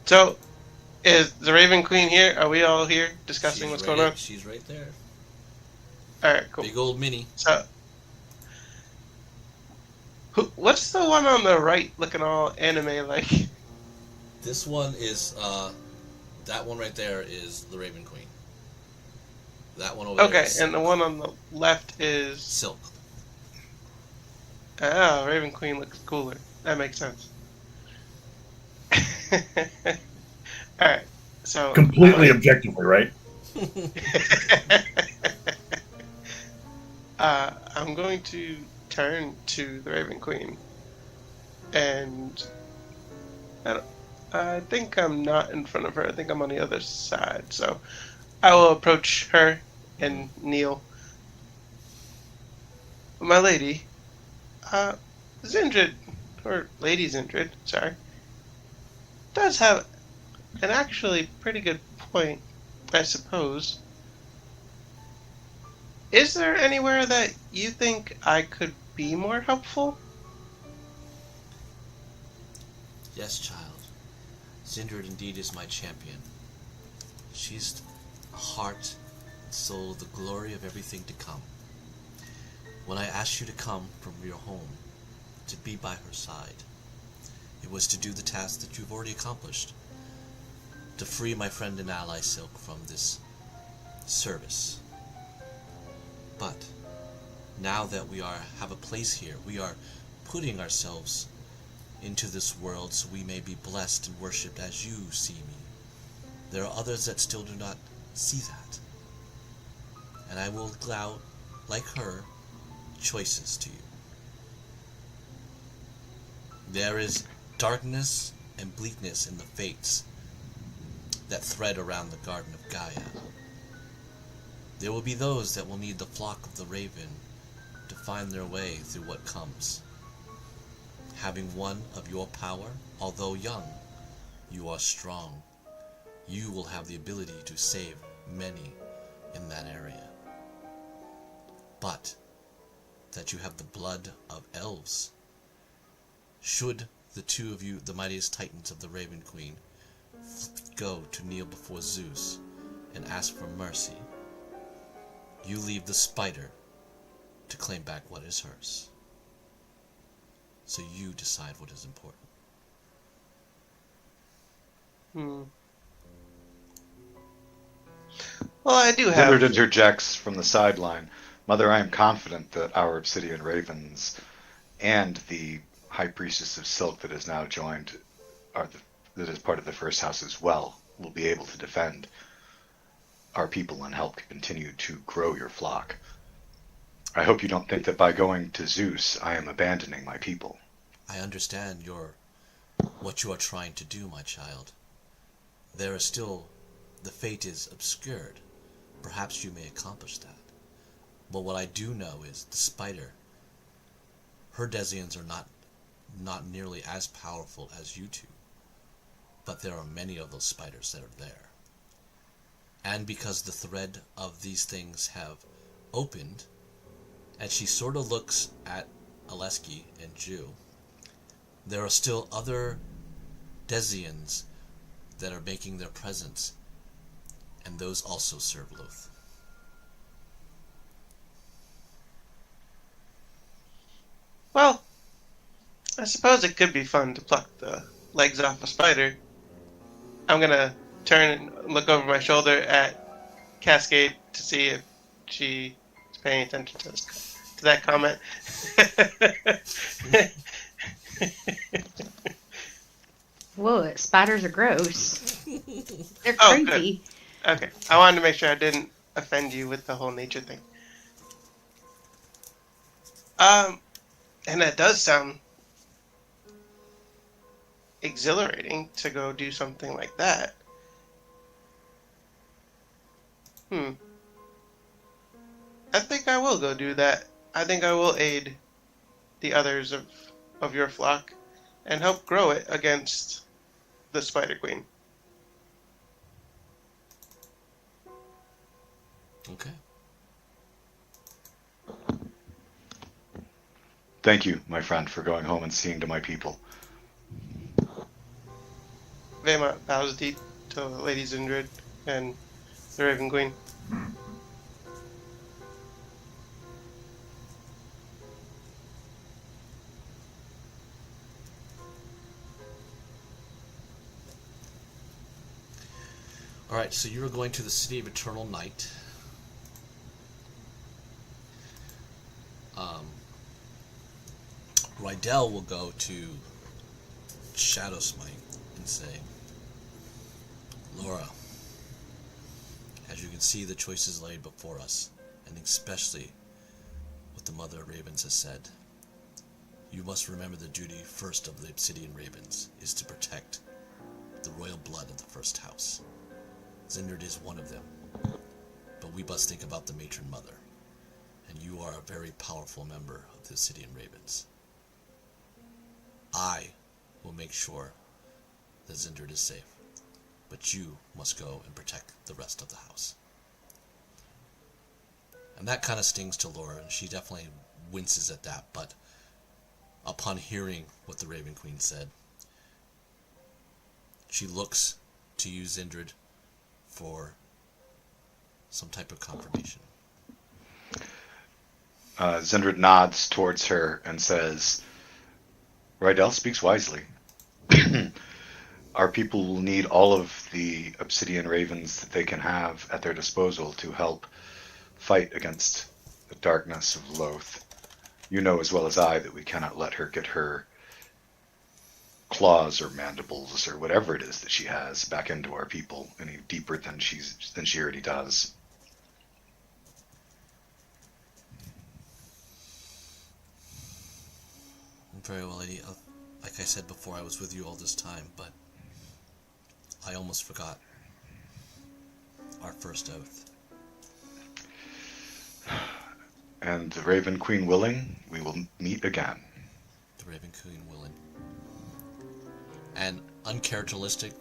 So, is the Raven Queen here? Are we all here discussing what's going on? She's right there. Alright, cool. Big old Minnie. So, what's the one on the right looking all anime like? This one is, that one right there is the Raven Queen. That one over there Okay, is and the one on the left is... Silk. Ah, Raven Queen looks cooler. That makes sense. Alright, so... Completely objectively, right? I'm going to turn to the Raven Queen, and I think I'm not in front of her. I think I'm on the other side. So I will approach her and kneel. My lady, Zindred, or Lady Zindred, sorry, does have an actually pretty good point, I suppose. Is there anywhere that you think I could be more helpful? Yes, child. Zindred indeed is my champion. She's the heart and soul, the glory of everything to come. When I asked you to come from your home, to be by her side, it was to do the task that you've already accomplished, to free my friend and ally Silk from this service. But now that we have a place here, we are putting ourselves into this world so we may be blessed and worshipped as you see me. There are others that still do not see that. And I will allow, like her, choices to you. There is darkness and bleakness in the fates that thread around the Garden of Gaia. There will be those that will need the flock of the raven to find their way through what comes. Having one of your power, although young, you are strong. You will have the ability to save many in that area. But that you have the blood of elves. Should the two of you, the mightiest titans of the Raven Queen, go to kneel before Zeus and ask for mercy, you leave the spider to claim back what is hers. So you decide what is important. Well, I do have. Zindred interjects from the sideline. Mother, I am confident that our obsidian ravens and the High Priestess of Silk that is now joined, that is part of the first house as well, will be able to defend our people and help continue to grow your flock. I hope you don't think that by going to Zeus, I am abandoning my people. I understand what you are trying to do, my child. There is still, the fate is obscured. Perhaps you may accomplish that. But what I do know is the spider, her Desians are not nearly as powerful as you two. But there are many of those spiders that are there. And because the thread of these things have opened, and she sort of looks at Aleski and Jew, there are still other Desians that are making their presence, and those also serve Loth. Well, I suppose it could be fun to pluck the legs off a spider. I'm gonna turn and look over my shoulder at Cascade to see if she is paying attention to that comment. What? Spiders are gross. They're Oh, creepy. Okay, I wanted to make sure I didn't offend you with the whole nature thing. And that does sound exhilarating to go do something like that. I think I will go do that. I think I will aid the others of your flock and help grow it against the Spider Queen. Okay. Thank you, my friend, for going home and seeing to my people. Vema bows deep to Lady Zindred and the Raven Queen. Alright, so you are going to the City of Eternal Night. Rydell will go to Shadow Smite and say, Laura, as you can see, the choice is laid before us, and especially what the Mother of Ravens has said. You must remember the duty first of the Obsidian Ravens is to protect the royal blood of the first house. Zindred is one of them, but we must think about the Matron Mother, and you are a very powerful member of the Obsidian Ravens. I will make sure that Zindred is safe, but you must go and protect the rest of the house. And that kind of stings to Laura, and she definitely winces at that, but upon hearing what the Raven Queen said, she looks to you, Zindred, for some type of confirmation. Zindred nods towards her and says, Rydell speaks wisely. Our people will need all of the obsidian ravens that they can have at their disposal to help fight against the darkness of Loth. You know as well as I that we cannot let her get her claws or mandibles or whatever it is that she has back into our people any deeper than she already does. Very well, lady. Like I said before, I was with you all this time, but I almost forgot our first oath. And the Raven Queen willing, we will meet again. The Raven Queen willing. And uncharacteristic,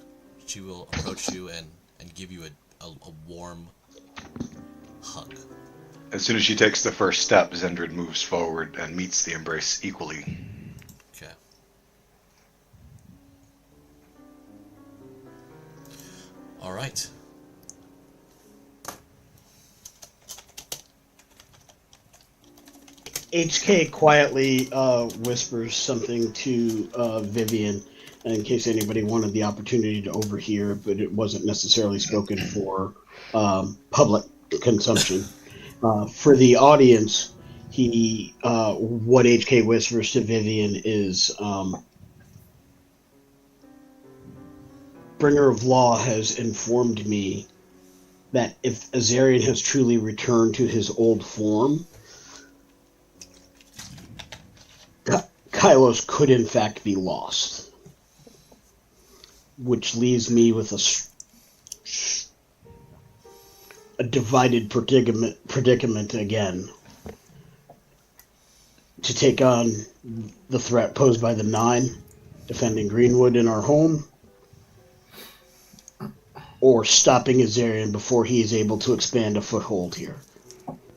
she will approach you and give you a warm hug. As soon as she takes the first step, Zindred moves forward and meets the embrace equally. Okay. All right. HK quietly whispers something to Vivian in case anybody wanted the opportunity to overhear, but it wasn't necessarily spoken for public consumption. For the audience, what HK whispers to Vivian is Bringer of Law has informed me that if Azarian has truly returned to his old form, Kylos could in fact be lost, which leaves me with a divided predicament again to take on the threat posed by the Nine, defending Greenwood in our home, or stopping Azarian before he is able to expand a foothold here,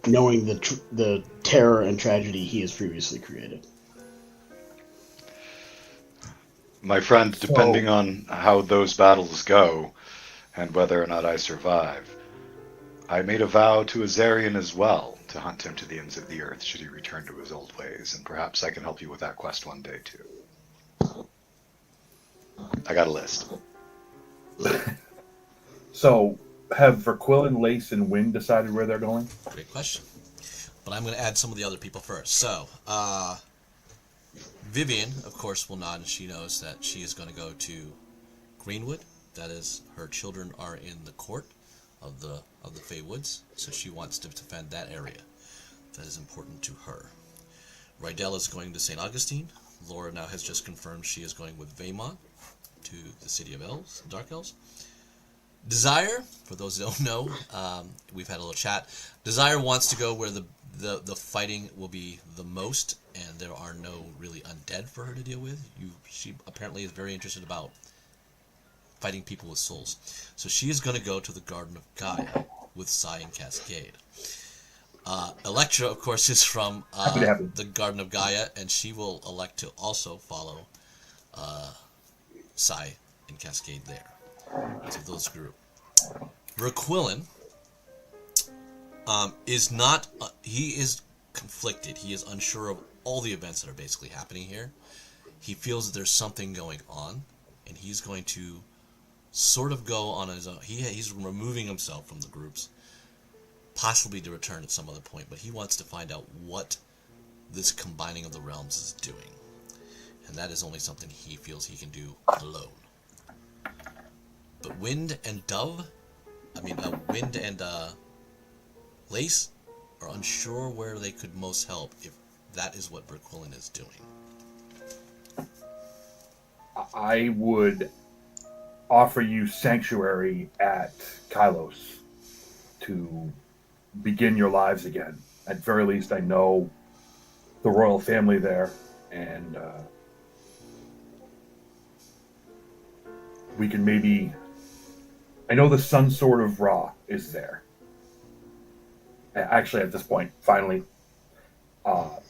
knowing the terror and tragedy he has previously created. My friend, depending on how those battles go, and whether or not I survive, I made a vow to Azarian as well, to hunt him to the ends of the earth should he return to his old ways, and perhaps I can help you with that quest one day, too. I got a list. So, have Verquillen, Lace, and Wind decided where they're going? Great question. But I'm going to add some of the other people first. So, Vivian, of course, will nod, and she knows that she is going to go to Greenwood. That is, her children are in the court of the Fey Woods, so she wants to defend that area. That is important to her. Rydell is going to St. Augustine. Laura now has just confirmed she is going with Vaymont to the City of Elves, Dark Elves. Desire, for those who don't know, we've had a little chat. Desire wants to go where the fighting will be the most, and there are no really undead for her to deal with. She apparently is very interested about fighting people with souls. So she is going to go to the Garden of Gaia with Sai and Cascade. Electra, of course, is from the Garden of Gaia, and she will elect to also follow Sai and Cascade there. So those group. Verquillen is not. He is conflicted. He is unsure of all the events that are basically happening here. He feels that there's something going on, and he's going to sort of go on his own. He's removing himself from the groups, possibly to return at some other point, but he wants to find out what this combining of the realms is doing. And that is only something he feels he can do alone. But Wind and Lace are unsure where they could most help if that is what Verquillen is doing. I would offer you sanctuary at Kylos to begin your lives again. At very least, I know the royal family there, and we can maybe... I know the Sun Sword of Ra is there. Actually, at this point, finally,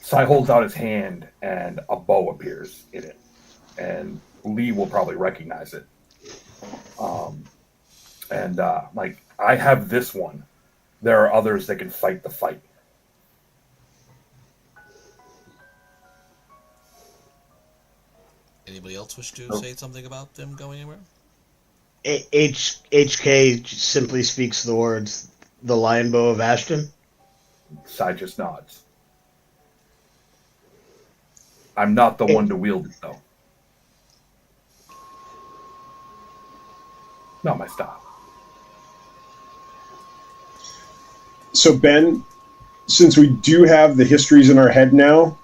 Sai holds out his hand, and a bow appears in it. And Lee will probably recognize it. I have this one. There are others that can fight the fight. Anybody else wish to say something about them going anywhere? HK simply speaks the words, the lion bow of Ashton. Sai just nods. I'm not the one to wield it, though. Not my style. So, Ben, since we do have the histories in our head now,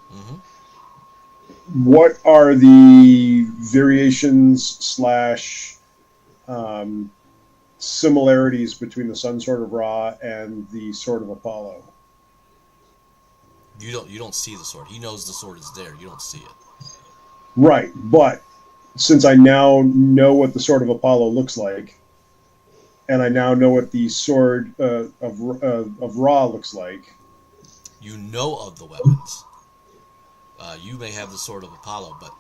what are the variations / similarities between the Sun Sword of Ra and the Sword of Apollo? You don't see the sword. He knows the sword is there. You don't see it. Right, but since I now know what the Sword of Apollo looks like, and I now know what the Sword of Ra looks like, you know of the weapons. You may have the Sword of Apollo, but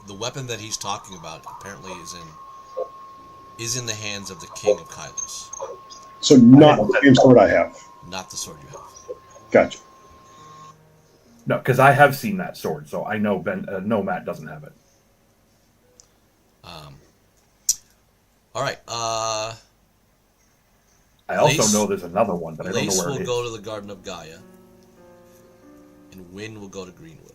the weapon that he's talking about apparently is in the hands of the King of Kylos. So not the same sword I have. Not the sword you have. Gotcha. No, because I have seen that sword, so I know no, Matt doesn't have it. All right. I also know there's another one, but I don't know where it is. Lace will go to the Garden of Gaia, and Wynn will go to Greenwood.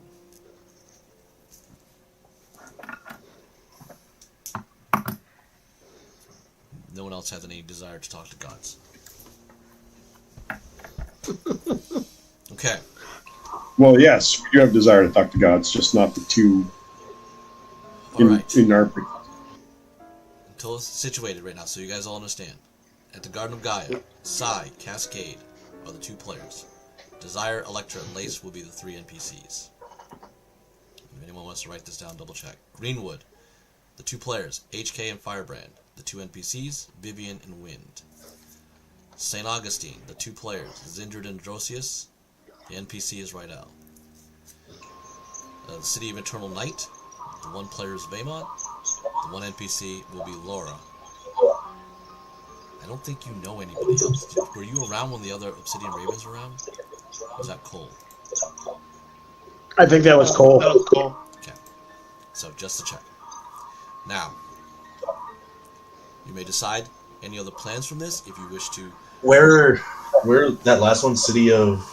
No one else has any desire to talk to gods. Okay. Well, yes, we do have desire to talk to gods, just not the two in our... Until it's situated right now, so you guys all understand. At the Garden of Gaia, Sai, Cascade are the 2 players. Desire, Electra, and Lace will be the 3 NPCs. If anyone wants to write this down, double check. Greenwood, the 2 players, HK and Firebrand. The 2 NPCs, Vivian and Wind. St. Augustine, the 2 players, Zindred and Drosius. The NPC is Rydell. The City of Eternal Night, the 1 player is Vaymont. The 1 NPC will be Laura. I don't think you know anybody else. Were you around when the other Obsidian Ravens were around? Or was that Cole? I think that was Cole. That was Cole. Okay. So, just to check. Now, you may decide any other plans from this if you wish to. Where that last one, City of...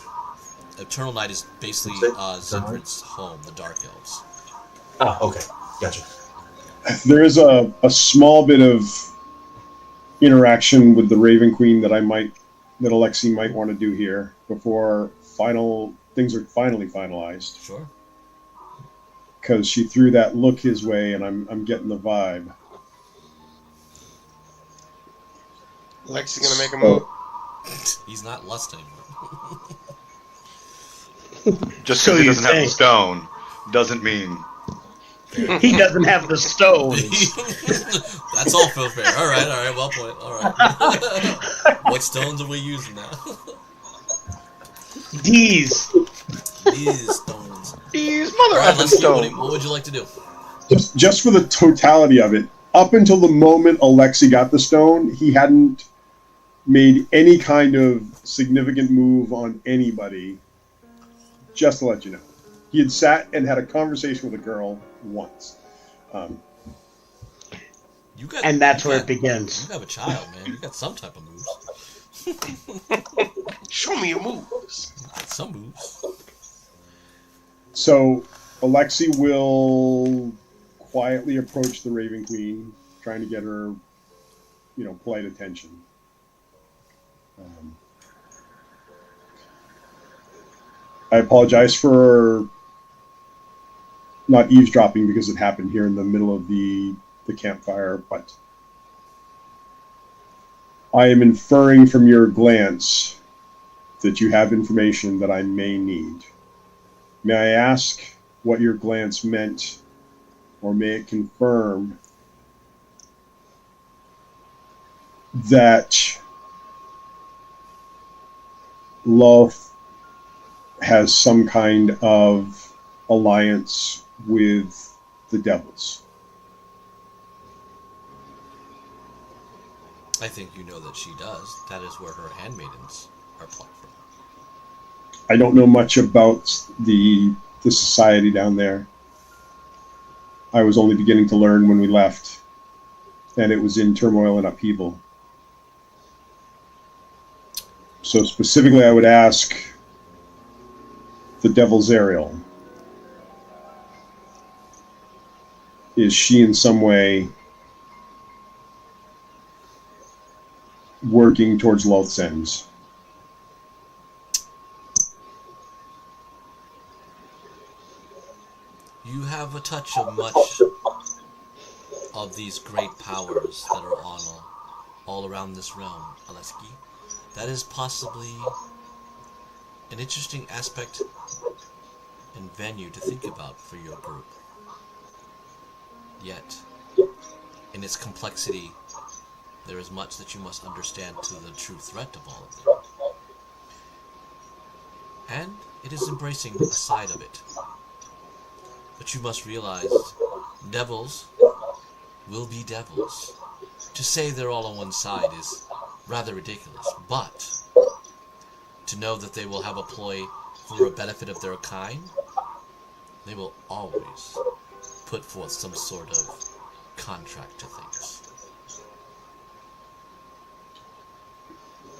Eternal Night is basically Zindred's home, the Dark Elves. Ah, okay. Gotcha. There is a small bit of interaction with the Raven Queen that Alexi might want to do here before things are finally finalized. Sure. Because she threw that look his way, and I'm getting the vibe. Lexi's gonna make a move. He's not lust anymore. Just because he doesn't have the stone doesn't mean he doesn't have the stone. That's all Phil fair. All right, well played. All right. What stones are we using now? These stones. These mother effing stones. What would you like to do? Just for the totality of it, up until the moment Alexi got the stone, he hadn't made any kind of significant move on anybody. Just to let you know. He had sat and had a conversation with a girl once. And that's where it begins. You have a child, man. You got some type of moves. Show me your moves. Some moves. So, Alexi will quietly approach the Raven Queen, trying to get her, polite attention. I apologize for not eavesdropping because it happened here in the middle of the campfire, but I am inferring from your glance that you have information that I may need. May I ask what your glance meant, or may it confirm that Love has some kind of alliance with the devils? I think you know that she does. That is where her handmaidens are plucked from. I don't know much about the society down there. I was only beginning to learn when we left, and it was in turmoil and upheaval. So specifically, I would ask the Devil's Ariel. Is she in some way working towards Loth's ends? You have a touch of much of these great powers that are on all around this realm, Aleski. That is possibly an interesting aspect and venue to think about for your group. Yet, in its complexity, there is much that you must understand to the true threat of all of them. And it is embracing a side of it. But you must realize, devils will be devils. To say they're all on one side is rather ridiculous, but to know that they will have a ploy for a benefit of their kind, they will always put forth some sort of contract to things.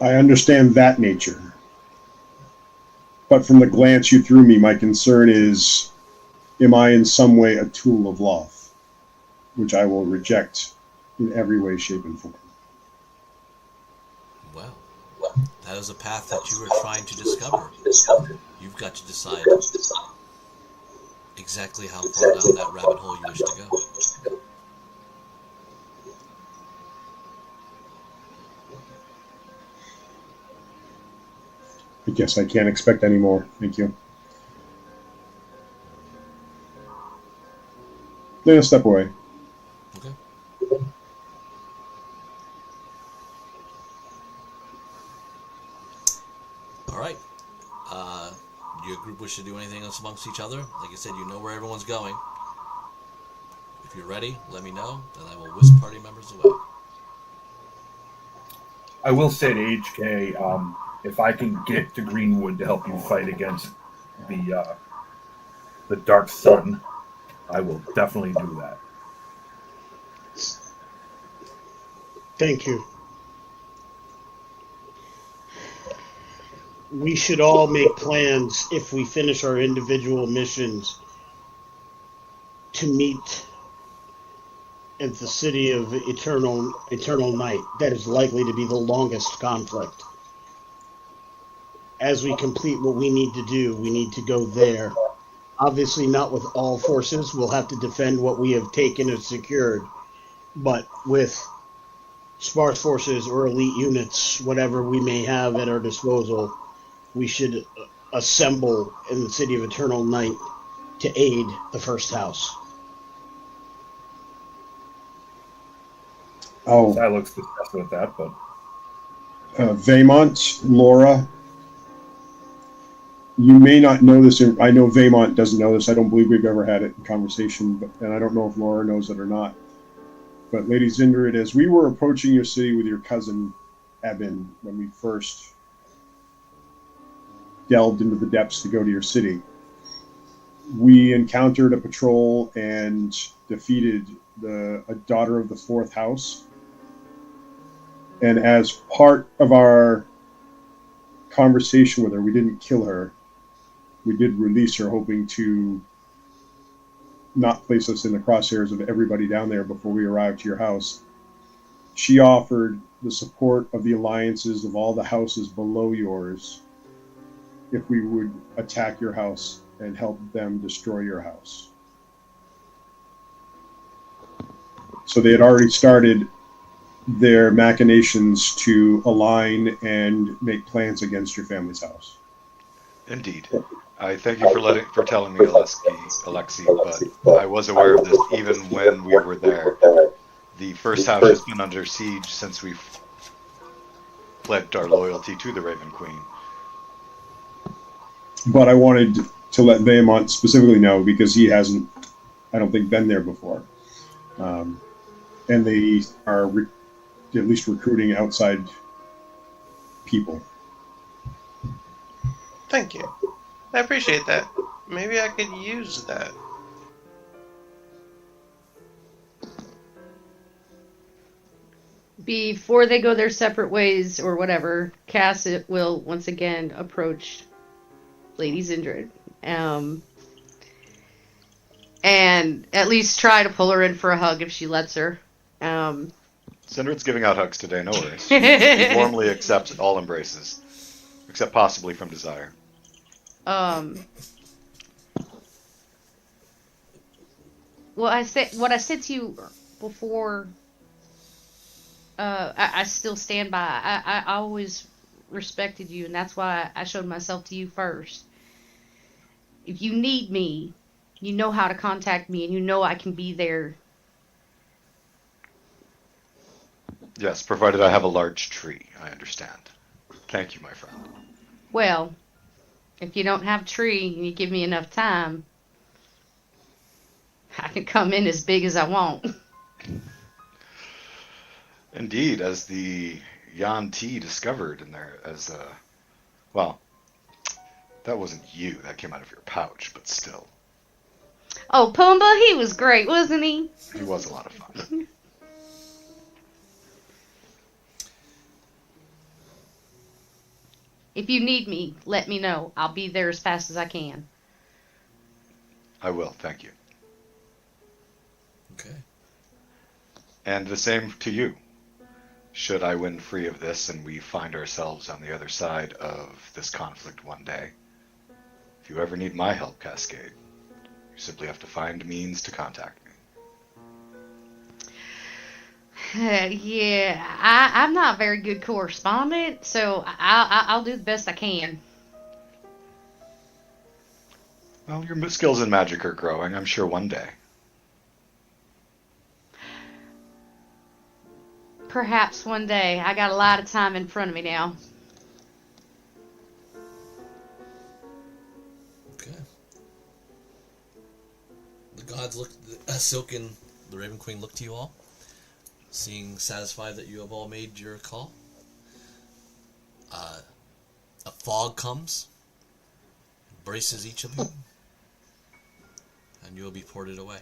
I understand that nature. But from the glance you threw me, my concern is, am I in some way a tool of Loth, which I will reject in every way, shape, and form. Well, that is a path that you are trying to discover. You've got to decide exactly how far down that rabbit hole you wish to go. I guess I can't expect any more. Thank you. Then I'll step away. Okay. All right. Your group wish to do anything else amongst each other? Like I said, you know where everyone's going. If you're ready, let me know, and I will whisk party members away. I will say to HK, if I can get to Greenwood to help you fight against the Dark Sun, I will definitely do that. Thank you. We should all make plans if we finish our individual missions to meet at the city of Eternal Night. That is likely to be the longest conflict. As we complete what we need to do, we need to go there. Obviously not with all forces. We'll have to defend what we have taken and secured. But with sparse forces or elite units, whatever we may have at our disposal, we should assemble in the city of Eternal Night to aid the first house. Oh, I looks disgusted with that, but Vaymont, Laura, you may not know this. I know Vaymont doesn't know this. I don't believe we've ever had it in conversation, and I don't know if Laura knows it or not. But Lady Zindrid, as we were approaching your city with your cousin Eben, when we first delved into the depths to go to your city, we encountered a patrol and defeated a daughter of the fourth house. And as part of our conversation with her, we didn't kill her. We did release her, hoping to not place us in the crosshairs of everybody down there before we arrived to your house. She offered the support of the alliances of all the houses below yours if we would attack your house and help them destroy your house. So they had already started their machinations to align and make plans against your family's house. Indeed. I thank you for telling me, Alexi, but I was aware of this even when we were there. The first house has been under siege since we pledged our loyalty to the Raven Queen. But I wanted to let Vaymont specifically know because he hasn't, I don't think, been there before. And they are at least recruiting outside people. Thank you. I appreciate that. Maybe I could use that. Before they go their separate ways or whatever, Cass will once again approach Lady Zindrid. And at least try to pull her in for a hug if she lets her. Zindrid's giving out hugs today, no worries. She warmly accepts all embraces, except possibly from desire. Well, what I said to you before. I still stand by. I always respected you, and that's why I showed myself to you first. If you need me, you know how to contact me, and you know I can be there. Yes, provided I have a large tree, I understand. Thank you, my friend. Well, if you don't have a tree and you give me enough time, I can come in as big as I want. Indeed, as the Yan T discovered in there, well, that wasn't you. That came out of your pouch, but still. Oh, Pumbaa, he was great, wasn't he? He was a lot of fun. If you need me, let me know. I'll be there as fast as I can. I will, thank you. Okay. And the same to you. Should I win free of this and we find ourselves on the other side of this conflict one day, if you ever need my help, Cascade, you simply have to find means to contact me. Yeah, I'm not a very good correspondent, so I'll do the best I can. Well, your skills in magic are growing, I'm sure one day. Perhaps one day. I got a lot of time in front of me now. Okay. The gods look. Silk and the Raven Queen look to you all, seeing satisfied that you have all made your call. A fog comes, embraces each of you, and you will be ported away.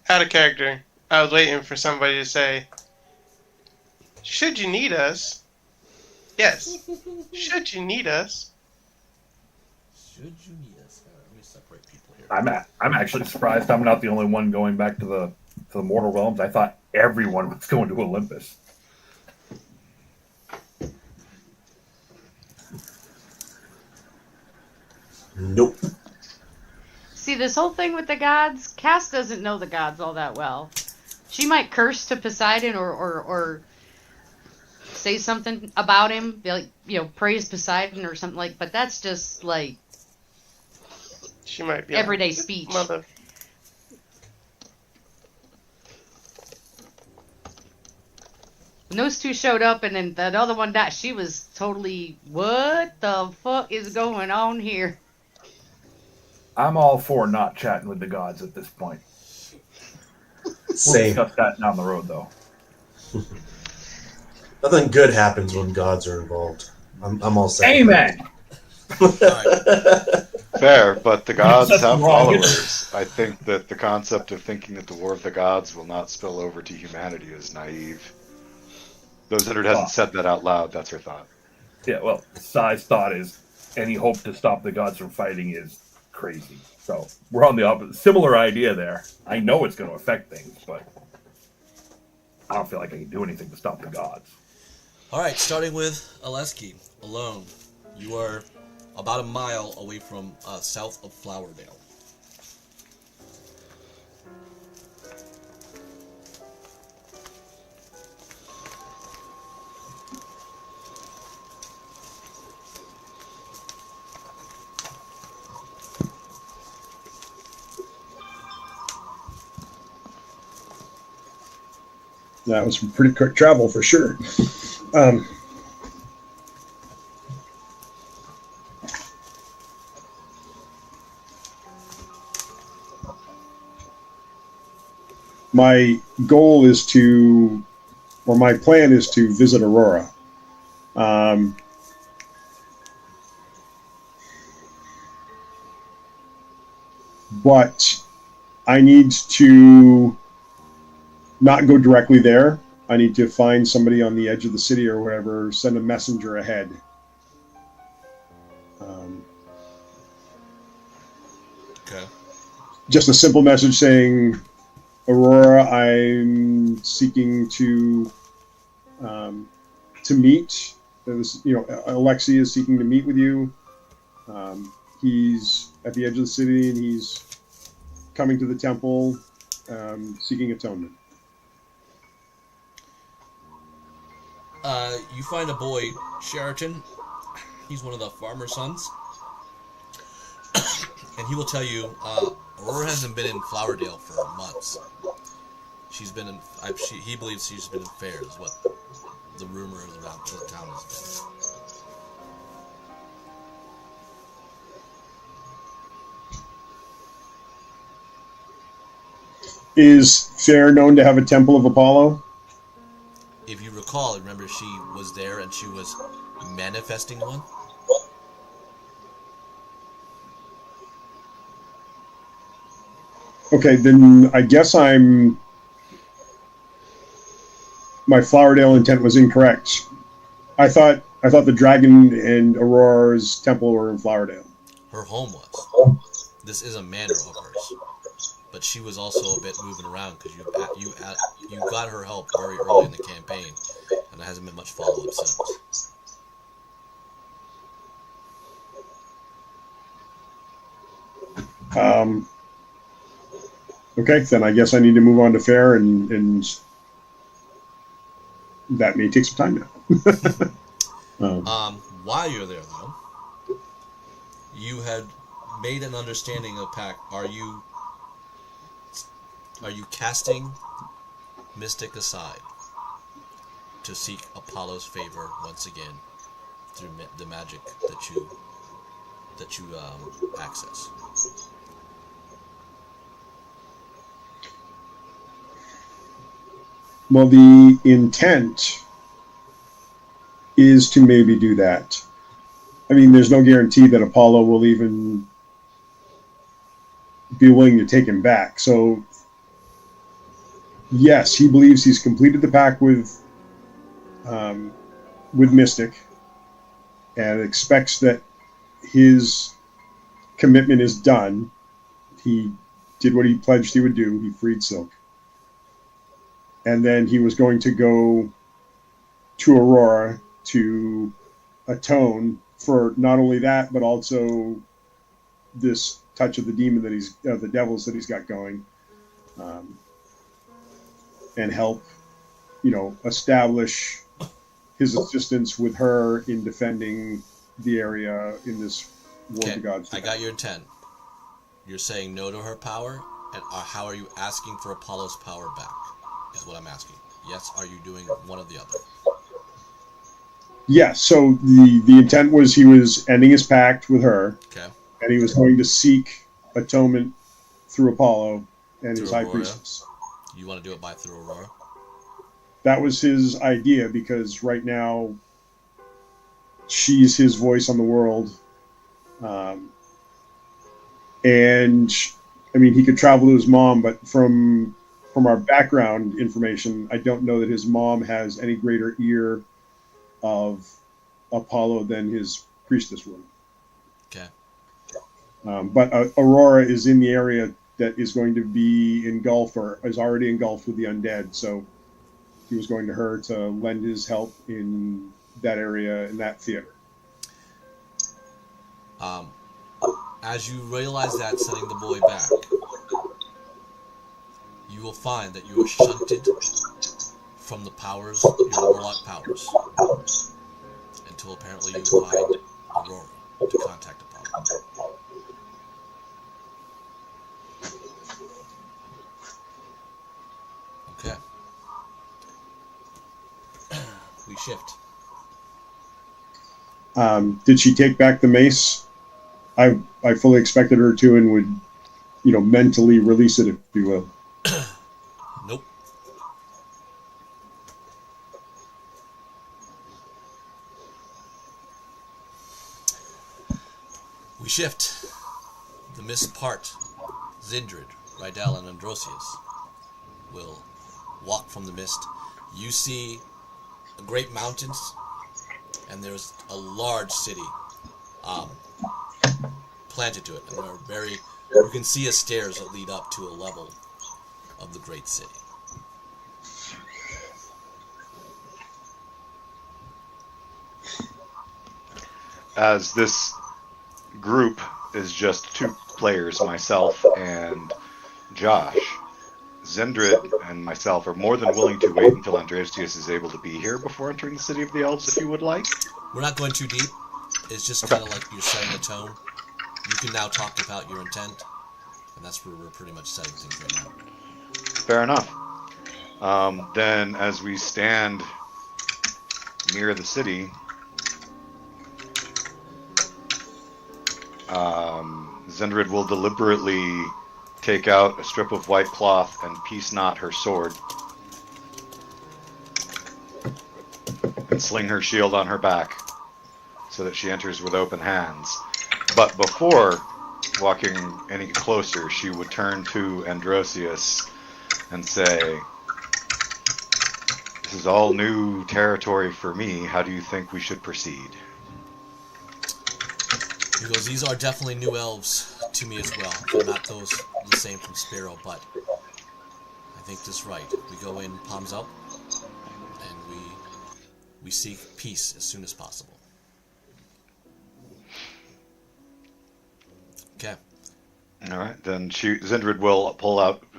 Out of character. I was waiting for somebody to say, should you need us? Yes. Should you need us? Should you need us? Let me separate people here. I'm actually surprised I'm not the only one going back to the mortal realms. I thought everyone was going to Olympus. Nope. See, this whole thing with the gods, Cass doesn't know the gods all that well. She might curse to Poseidon or say something about him, like, praise Poseidon or something like, but that's just like She might be everyday speech. Mother. When those two showed up and then that other one died, she was totally, what the fuck is going on here? I'm all for not chatting with the gods at this point. We'll Same. discuss that down the road, though. Nothing good happens when gods are involved. I'm all set. Amen. Fair, but the gods That's have wrong. followers. I think that the concept of thinking that the war of the gods will not spill over to humanity is naive. Though Zindert hasn't said that out loud, that's her thought. Yeah, well, Sai's thought is any hope to stop the gods from fighting is crazy. So we're on the opposite. Similar idea there. I know it's going to affect things, but I don't feel like I can do anything to stop the gods. All right, starting with Aleski, alone. You are about a mile away from south of Flowerdale. That was some pretty quick travel for sure. My goal is my plan is to visit Aurora. But I need to not go directly there. I need to find somebody on the edge of the city or whatever, send a messenger ahead. Okay. Just a simple message saying, Aurora, I'm seeking to meet. Alexi is seeking to meet with you. He's at the edge of the city and he's coming to the temple, seeking atonement. You find a boy, Sheraton. He's one of the farmer's sons. And he will tell you, Aurora hasn't been in Flowerdale for months. She's been in, he believes she's been in fairs, the rumor around the town has been. Is Fair known to have a temple of Apollo? If you recall, remember she was there and she was manifesting one? Okay, then I guess my Flowerdale intent was incorrect. I thought the dragon and Aurora's temple were in Flowerdale. Her home was. This is a manor of hers. But she was also a bit moving around because you got her help very early in the campaign, and there hasn't been much follow-up since. Okay, then I guess I need to move on to Fair, and that may take some time now. While you're there, though, you had made an understanding of pact. Are you casting Mystic aside to seek Apollo's favor once again through the magic that you access? Well, the intent is to maybe do that. I mean, there's no guarantee that Apollo will even be willing to take him back. So, yes, he believes he's completed the pact with Mystic, and expects that his commitment is done. He did what he pledged he would do. He freed Silk. And then he was going to go to Aurora to atone for not only that, but also this touch of the demon that the devils that he's got going, and help, establish his assistance with her in defending the area in this war of the gods. I got your intent. You're saying no to her power, and how are you asking for Apollo's power back? Is what I'm asking. Yes, are you doing one or the other? Yes, so the intent was he was ending his pact with her, okay, and he was going to seek atonement through Apollo and his high priestess. You want to do it through Aurora? That was his idea, because right now she's his voice on the world. And I mean, he could travel to his mom, but from our background information, I don't know that his mom has any greater ear of Apollo than his priestess would. Okay. But Aurora is in the area that is going to be engulfed, or is already engulfed with the undead, so he was going to her to lend his help in that area, in that theater. As you realize that, sending the boy back, you will find that you are shunted from the powers, your warlock powers, until apparently you find Aurora to contact Apollo. Okay. We shift. Did she take back the mace? I fully expected her to, and would, mentally release it, if you will. Nope. We shift. The mist part. Zindred, Rydell, and Androsius will walk from the mist. You see great mountains, and there's a large city planted to it, and you can see stairs that lead up to a level of the great city. As this group is just two players, myself and Josh, Zendrid and myself are more than willing to wait until Androsius is able to be here before entering the City of the Elves, if you would like. We're not going too deep. It's just kind of like you're setting the tone. You can now talk about your intent, and that's where we're pretty much setting things right now. Fair enough. Then, as we stand near the city, Zendrid will deliberately take out a strip of white cloth and piece knot her sword and sling her shield on her back so that she enters with open hands. But before walking any closer, she would turn to Androsius and say, "This is all new territory for me. How do you think we should proceed?" He goes, "These are definitely new elves to me as well. They're not those the same from Spero, but I think this is right. We go in palms up, and we seek peace as soon as possible." Okay. All right, then Zendrid will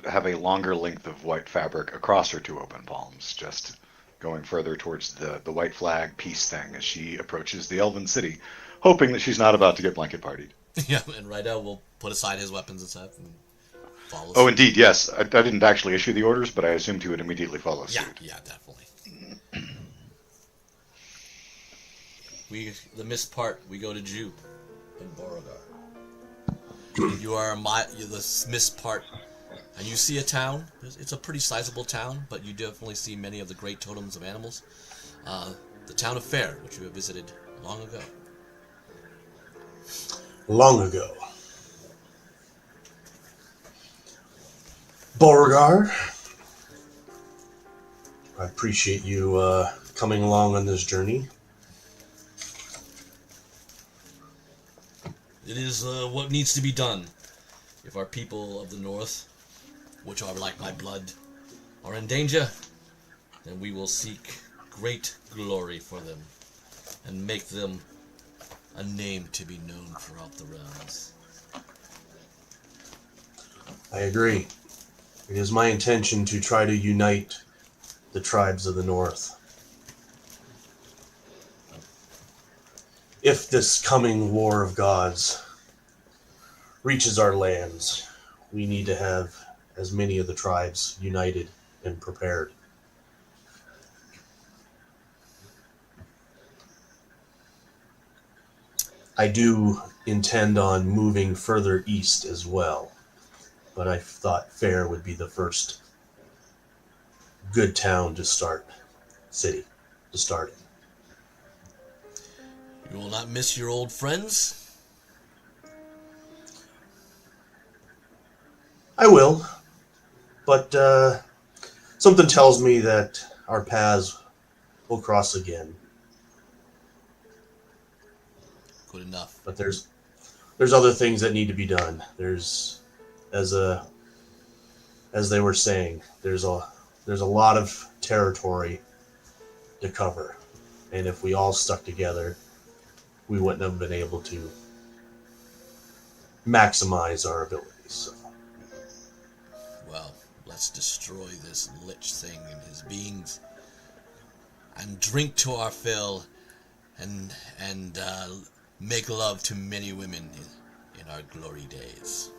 have a longer length of white fabric across her two open palms, just going further towards the white flag peace thing as she approaches the elven city, hoping that she's not about to get blanket partied. Yeah, and Rydell will put aside his weapons and stuff and follow. Oh, indeed, yes. I didn't actually issue the orders, but I assumed he would immediately follow suit. Yeah, definitely. The missed part, we go to Jew in Beauregard. You're the missed part, and you see a town. It's a pretty sizable town, but you definitely see many of the great totems of animals. The town of Fair, which you have visited long ago. Long ago. Beauregard, I appreciate you coming along on this journey. It is what needs to be done. If our people of the north, which are like my blood, are in danger, then we will seek great glory for them and make them a name to be known throughout the realms. I agree. It is my intention to try to unite the tribes of the north. If this coming war of gods reaches our lands, we need to have as many of the tribes united and prepared. I do intend on moving further east as well, but I thought Fair would be the first good town to start, city to start in. You will not miss your old friends? I will, but something tells me that our paths will cross again. Good enough. But there's other things that need to be done. There's, as they were saying, there's a lot of territory to cover, and if we all stuck together, we wouldn't have been able to maximize our abilities. So. Well, let's destroy this lich thing and his beings, and drink to our fill, and make love to many women in our glory days.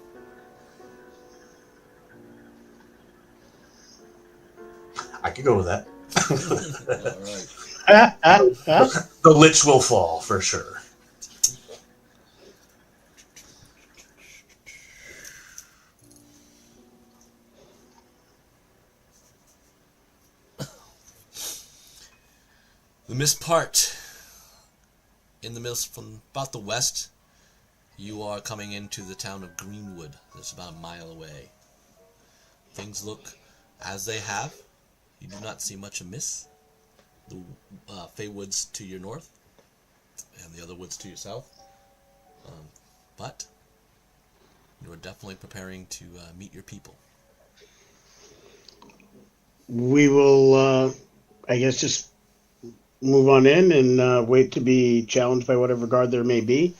I could go with that. All right. The lich will fall for sure. The mist part. In the mist from about the west, you are coming into the town of Greenwood. That's about a mile away. Things look as they have. You do not see much amiss. The Fey Woods to your north, and the other woods to your south. But you are definitely preparing to meet your people. We will, I guess, just move on in and wait to be challenged by whatever guard there may be.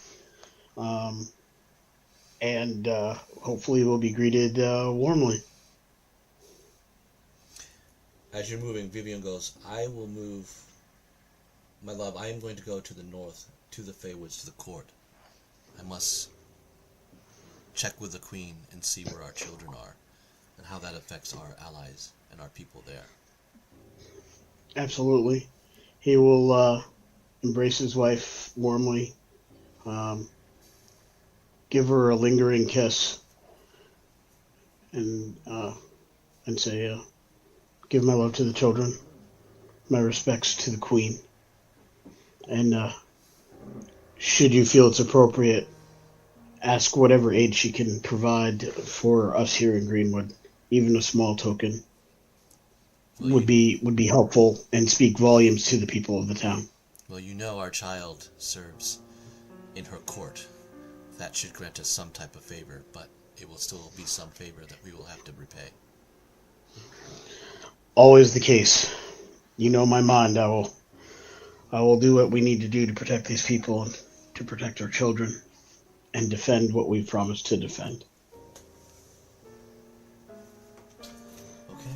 And hopefully we'll be greeted warmly. As you're moving, Vivian goes, "I will move, my love, I am going to go to the north, to the Feywoods, to the court. I must check with the queen and see where our children are, and how that affects our allies and our people there." Absolutely. He will embrace his wife warmly, give her a lingering kiss, and say, "Give my love to the children, my respects to the queen, and should you feel it's appropriate, ask whatever aid she can provide for us here in Greenwood. Even a small token would be helpful and speak volumes to the people of the town." Well, you know our child serves in her court. That should grant us some type of favor, but it will still be some favor that we will have to repay. Always the case. You know my mind. I will do what we need to do to protect these people and to protect our children and defend what we promised to defend. Okay.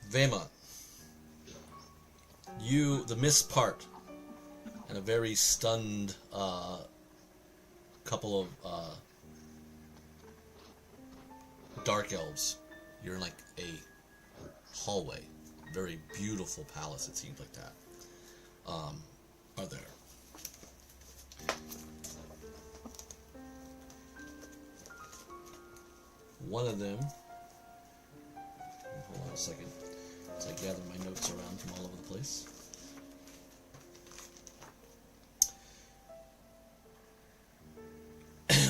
Vema, the mist part, and a very stunned couple of dark elves. You're in like a hallway, very beautiful palace. It seems like that. Are there? One of them. Hold on a second. As I gather my notes around from all over the place.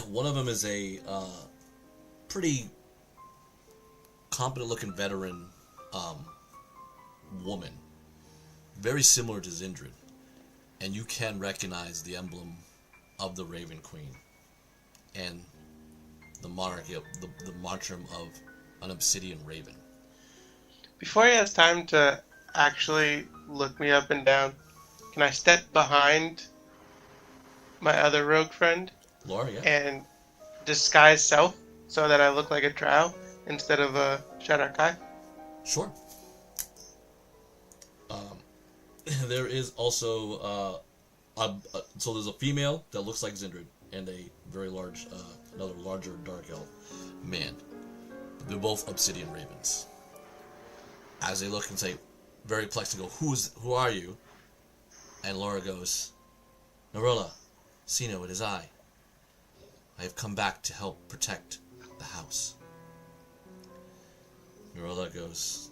One of them is a pretty competent-looking veteran woman, very similar to Zindred, and you can recognize the emblem of the Raven Queen and the monarchy, the martyrdom of an obsidian raven. Before he has time to actually look me up and down, can I step behind my other rogue friend Laura, yeah. and disguise self so that I look like a drow instead of a Shadow Kai? Sure. There is also so there's a female that looks like Zindred and a very large, another larger dark elf man. They're both obsidian ravens. As they look and say, very plexed, go, who are you? And Laura goes, Narilla, Sino, it is I. I have come back to help protect the house. Narilla goes,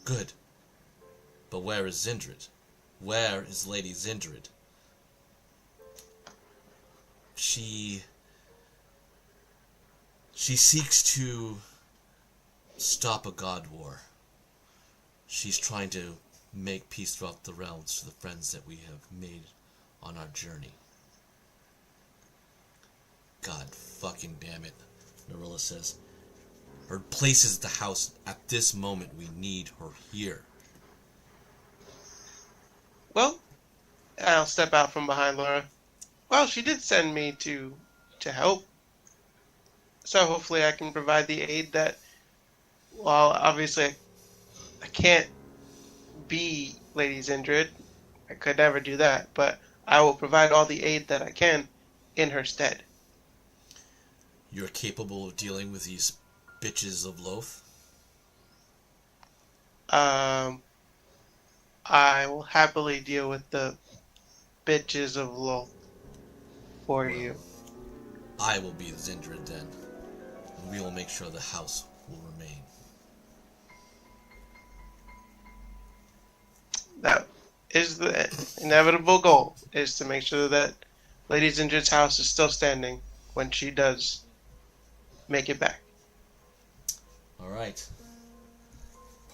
good. But where is Zindred? Where is Lady Zindred? She seeks to stop a god war. She's trying to make peace throughout the realms to the friends that we have made on our journey. God fucking damn it, Narilla says. Her place is the house. At this moment, we need her here. Well, I'll step out from behind Laura. Well, she did send me to help. So hopefully I can provide the aid that, while obviously I can't be Lady Zindred, I could never do that, but I will provide all the aid that I can in her stead. You're capable of dealing with these bitches of Loath? I will happily deal with the bitches of Loath for you. I will be Zindred then, and we will make sure the house will remain. That is the inevitable goal, is to make sure that Lady Zindred's house is still standing when she does make it back. Alright.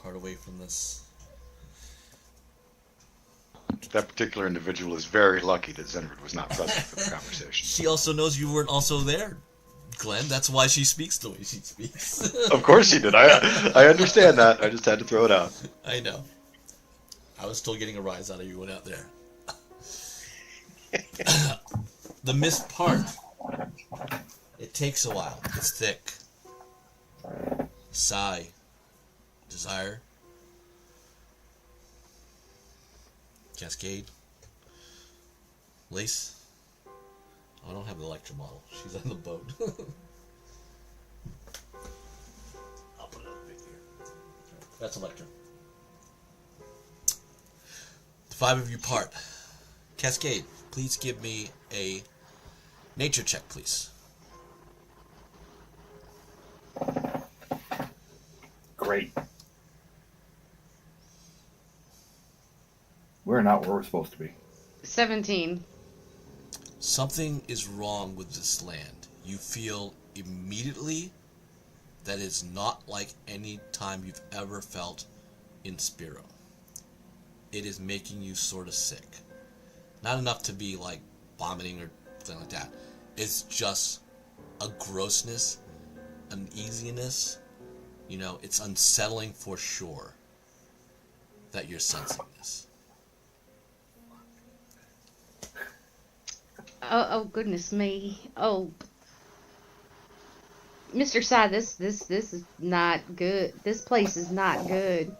Part away from this. That particular individual is very lucky that Zendred was not present for the conversation. She also knows you weren't also there, Glenn. That's why she speaks the way she speaks. Of course she did. I understand that. I just had to throw it out. I know. I was still getting a rise out of you went out there. The mist part. It takes a while. It's thick. Sigh. Desire. Cascade. Lace. Oh, I don't have the Electra model. She's on the boat. I'll put it up right here. That's Electra. The five of you part. Cascade, please give me a nature check, please. Great. We're not where we're supposed to be. 17. Something is wrong with this land. You feel immediately that it's not like any time you've ever felt in Spero. It is making you sort of sick. Not enough to be like vomiting or something like that. It's just a grossness, uneasiness. You know, it's unsettling for sure that you're sensing this. Oh goodness me. Oh, Mr. Sai, this is not good. This place is not good.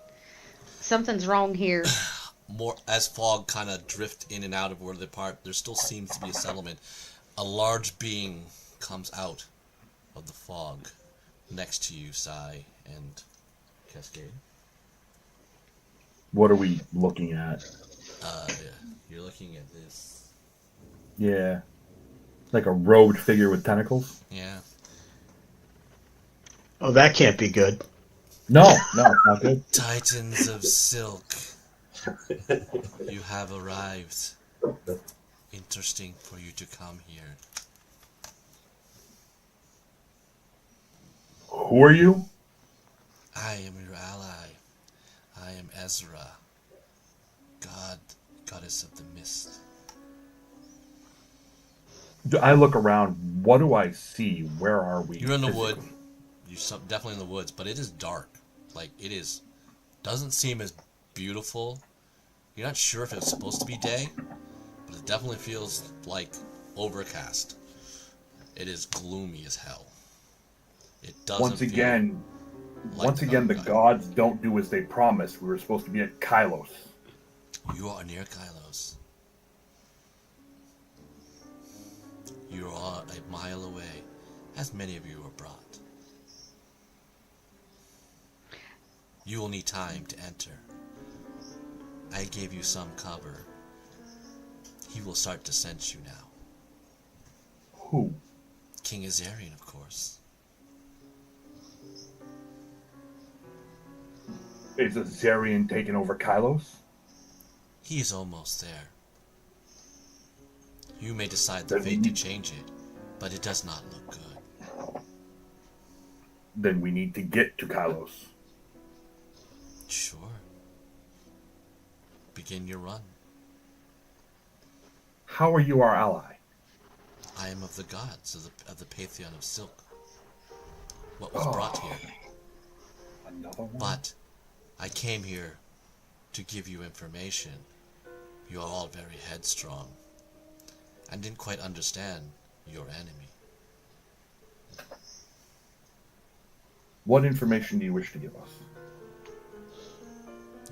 Something's wrong here. More as fog kind of drift in and out of where they part, there still seems to be a settlement. A large being comes out of the fog next to you, Sai and Cascade. What are we looking at? You're looking at this. Yeah. Like a robed figure with tentacles? Yeah. Oh, that can't be good. No, it's not good. Titans of Silk. You have arrived. Interesting for you to come here. Who are you? I am your ally. I am Ezra, goddess of the mist. I look around. What do I see? Where are we? You're in the wood. You're definitely in the woods, but it is dark. Like, it is. Doesn't seem as beautiful. You're not sure if it's supposed to be day, but it definitely feels like overcast. It is gloomy as hell. It doesn't. Once again, the gods don't do as they promised. We were supposed to be at Kylos. You are near Kylos. You are a mile away, as many of you are brought. You will need time to enter. I gave you some cover. He will start to sense you now. Who? King Azarian, of course. Is Azarian taking over Kylos? He is almost there. You may decide the fate to change it, but it does not look good. Then we need to get to Kylos. Sure. Begin your run. How are you our ally? I am of the gods of the Pantheon of Silk. What was brought here? Another one? But I came here to give you information. You are all very headstrong. I didn't quite understand your enemy. What information do you wish to give us?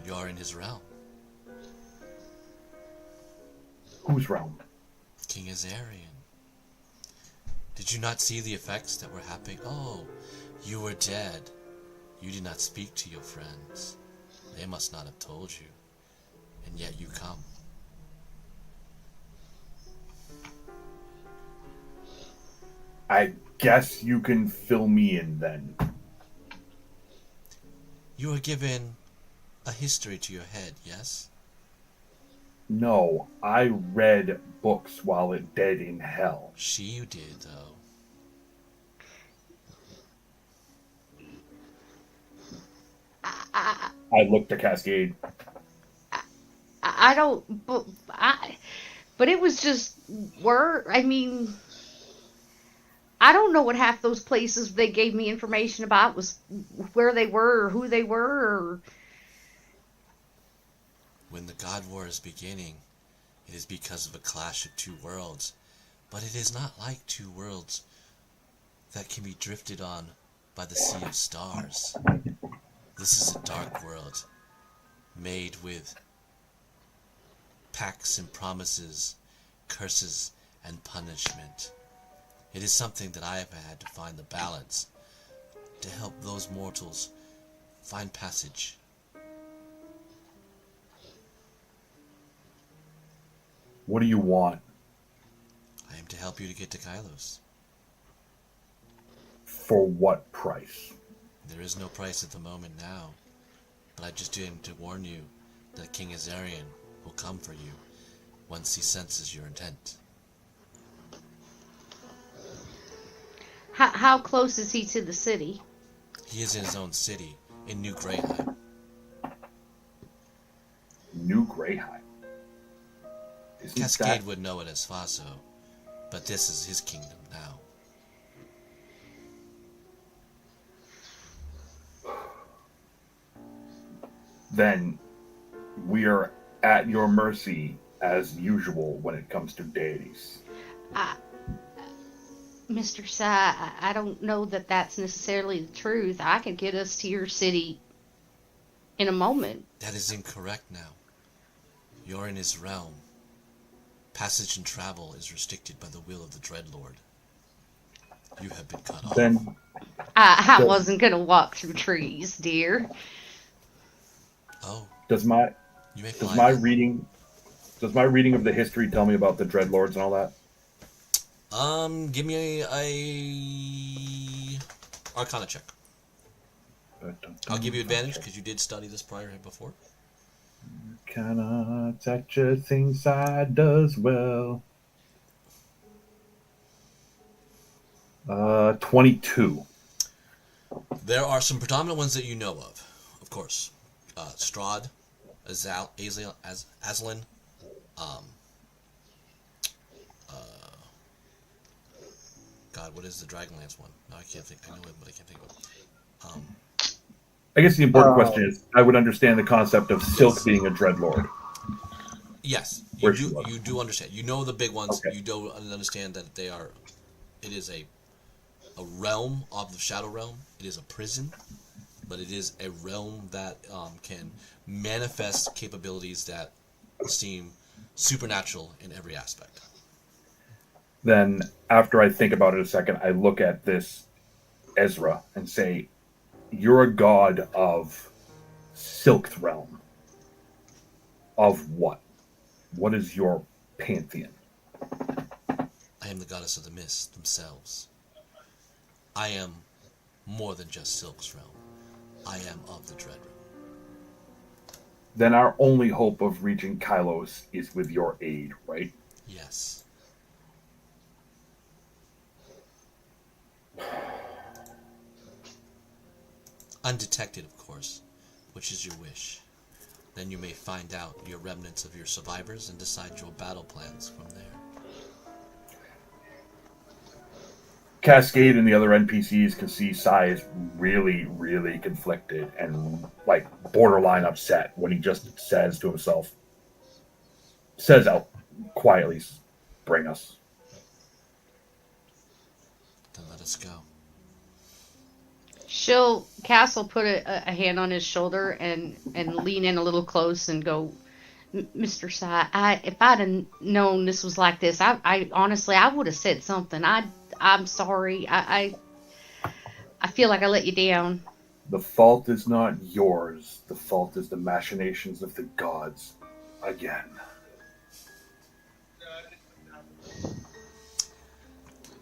You are in his realm. Whose realm? King Azarian. Did you not see the effects that were happening? Oh, you were dead. You did not speak to your friends. They must not have told you. And yet you come. I guess you can fill me in then. You were given a history to your head, yes? No, I read books while it dead in hell. You did, though. I looked to Cascade. I don't, but it was just word. I mean, I don't know what half those places they gave me information about was where they were or who they were. Or... When the God War is beginning, it is because of a clash of two worlds. But it is not like two worlds that can be drifted on by the sea of stars. This is a dark world, made with pacts and promises, curses and punishment. It is something that I have had to find the balance to help those mortals find passage. What do you want? I am to help you to get to Kylos. For what price? There is no price at the moment now, but I just aim to warn you that King Azarian will come for you once he senses your intent. How close is he to the city? He is in his own city, in New Greyheim. New Greyheim. Isn't Cascade that... would know it as Faso, but this is his kingdom now. Then we are at your mercy as usual when it comes to deities. Mr. Sai, I don't know that that's necessarily the truth. I could get us to your city in a moment. That is incorrect now. You're in his realm. Passage and travel is restricted by the will of the Dreadlord. You have been cut off. Then I wasn't going to walk through trees, dear. Oh, does my you may does fly my then. reading of the history tell me about the Dreadlords and all that? Give me a Arcana check. I'll give you advantage because you did study this prior before. Cannot such a thing side does well. 22. There are some predominant ones that you know of course. Strahd, Aslan, God, what is the Dragonlance one? No, I can't think. I know it, but I can't think of it. I guess the important question is, I would understand the concept of Silk being a Dreadlord. Yes, Where she was. you do understand. You know the big ones. Okay. You do understand that they are. It is a realm of the Shadow Realm. It is a prison, but it is a realm that can manifest capabilities that seem supernatural in every aspect. Then, after I think about it a second, I look at this Ezra and say, you're a god of Silk's realm. Of what? What is your pantheon? I am the goddess of the mist themselves. I am more than just Silk's realm. I am of the Dread Realm. Then our only hope of reaching Kylos is with your aid, right? Yes. Undetected, of course, which is your wish. Then you may find out your remnants of your survivors and decide your battle plans from there. Cascade and the other NPCs can see Sai is really, really conflicted and like borderline upset when he just says to himself, says out quietly, bring us. Then let us go. Cass will put a hand on his shoulder and lean in a little close and go, Mr. Sai, if I'd have known this was like this, I honestly, I would have said something. I'm sorry. I feel like I let you down. The fault is not yours. The fault is the machinations of the gods. Again.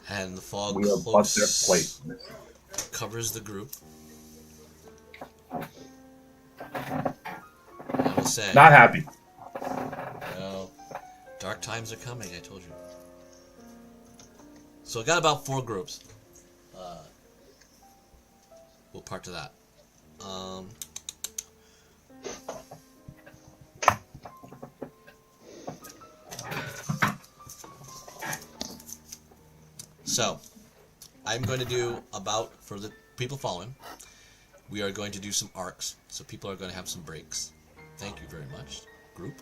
And the fog We are but their plate. covers the group. I will say, Not happy. well, dark times are coming, I told you. So I got about 4 groups. We'll part to that. So, I'm going to do about, for the people following, we are going to do some arcs. So people are going to have some breaks. Thank you very much. group.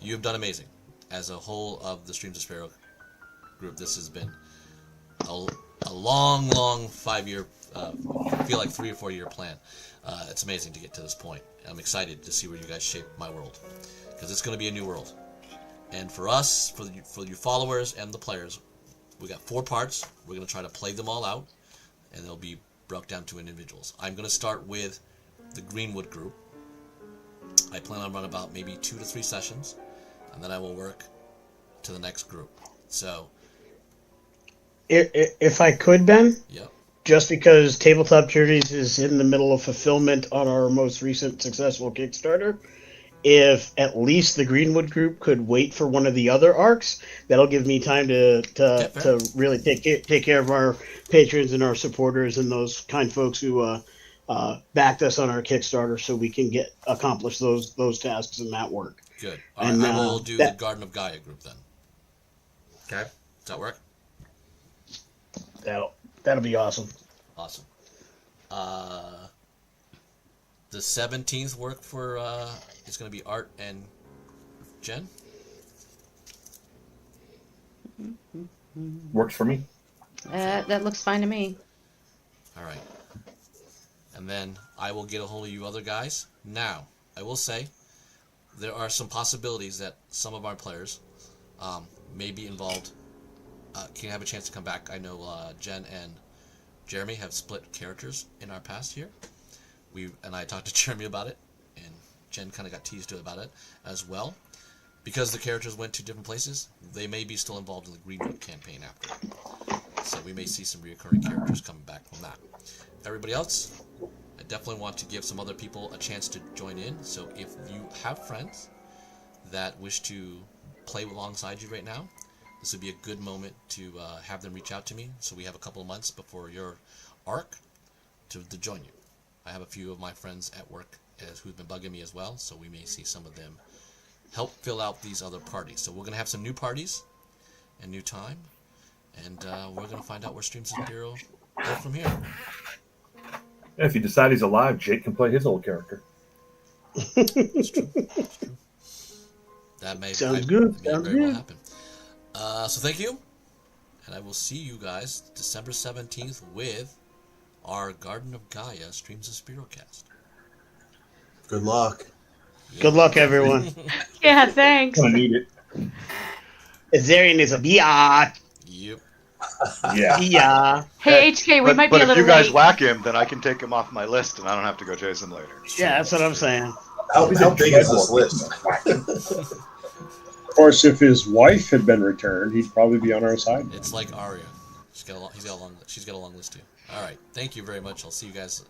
You have done amazing. As a whole of the Streams of Spero group, this has been a long 5-year, feel like 3 or 4 year plan. It's amazing to get to this point. I'm excited to see where you guys shape my world, because it's going to be a new world. And for us, for your followers and the players, we got 4 parts. We're going to try to play them all out, and they'll be broke down to individuals. I'm going to start with the Greenwood group. I plan on running about maybe 2 to 3 sessions, and then I will work to the next group. So, If I could, Ben, yep. just because Tabletop Journeys is in the middle of fulfillment on our most recent successful Kickstarter, if at least the Greenwood group could wait for one of the other arcs, that'll give me time to really take care of our patrons and our supporters and those kind folks who backed us on our Kickstarter, so we can accomplish those tasks and that work. Good. All right, I will do the Garden of Gaia group then. Okay, does that work? That'll be awesome. Awesome. The 17th work for it's going to be Art and Jen. Works for me. That looks fine to me. All right. And then I will get a hold of you other guys. Now, I will say there are some possibilities that some of our players may be involved. Can have a chance to come back. I know Jen and Jeremy have split characters in our past here. I talked to Jeremy about it, and Jen kind of got teased to about it as well. Because the characters went to different places, they may be still involved in the Greenwood campaign after. So we may see some reoccurring characters coming back from that. Everybody else, I definitely want to give some other people a chance to join in. So if you have friends that wish to play alongside you right now, this would be a good moment to have them reach out to me. So we have a couple of months before your arc to join you. I have a few of my friends at work who've been bugging me as well, so we may see some of them help fill out these other parties. So we're going to have some new parties and new time, and we're going to find out where Streams of Spero go from here. If you decide he's alive, Jake can play his old character. That's true. That's true. That may Sounds good. very well happen. So thank you, and I will see you guys December 17th with our Garden of Gaia Streams of Spero cast. Good luck. Good luck, everyone. Yeah, thanks. Gonna need it. Azarian is a biatch. Yep. Yeah. Yeah. Hey, HK, we might be a But if little you guys late. whack him, then I can take him off my list, and I don't have to go chase him later. Yeah, that's what I'm saying. How big is this list? Of course, if his wife had been returned, he'd probably be on our side. It's like Arya. She's got a long list too. All right. Thank you very much. I'll see you guys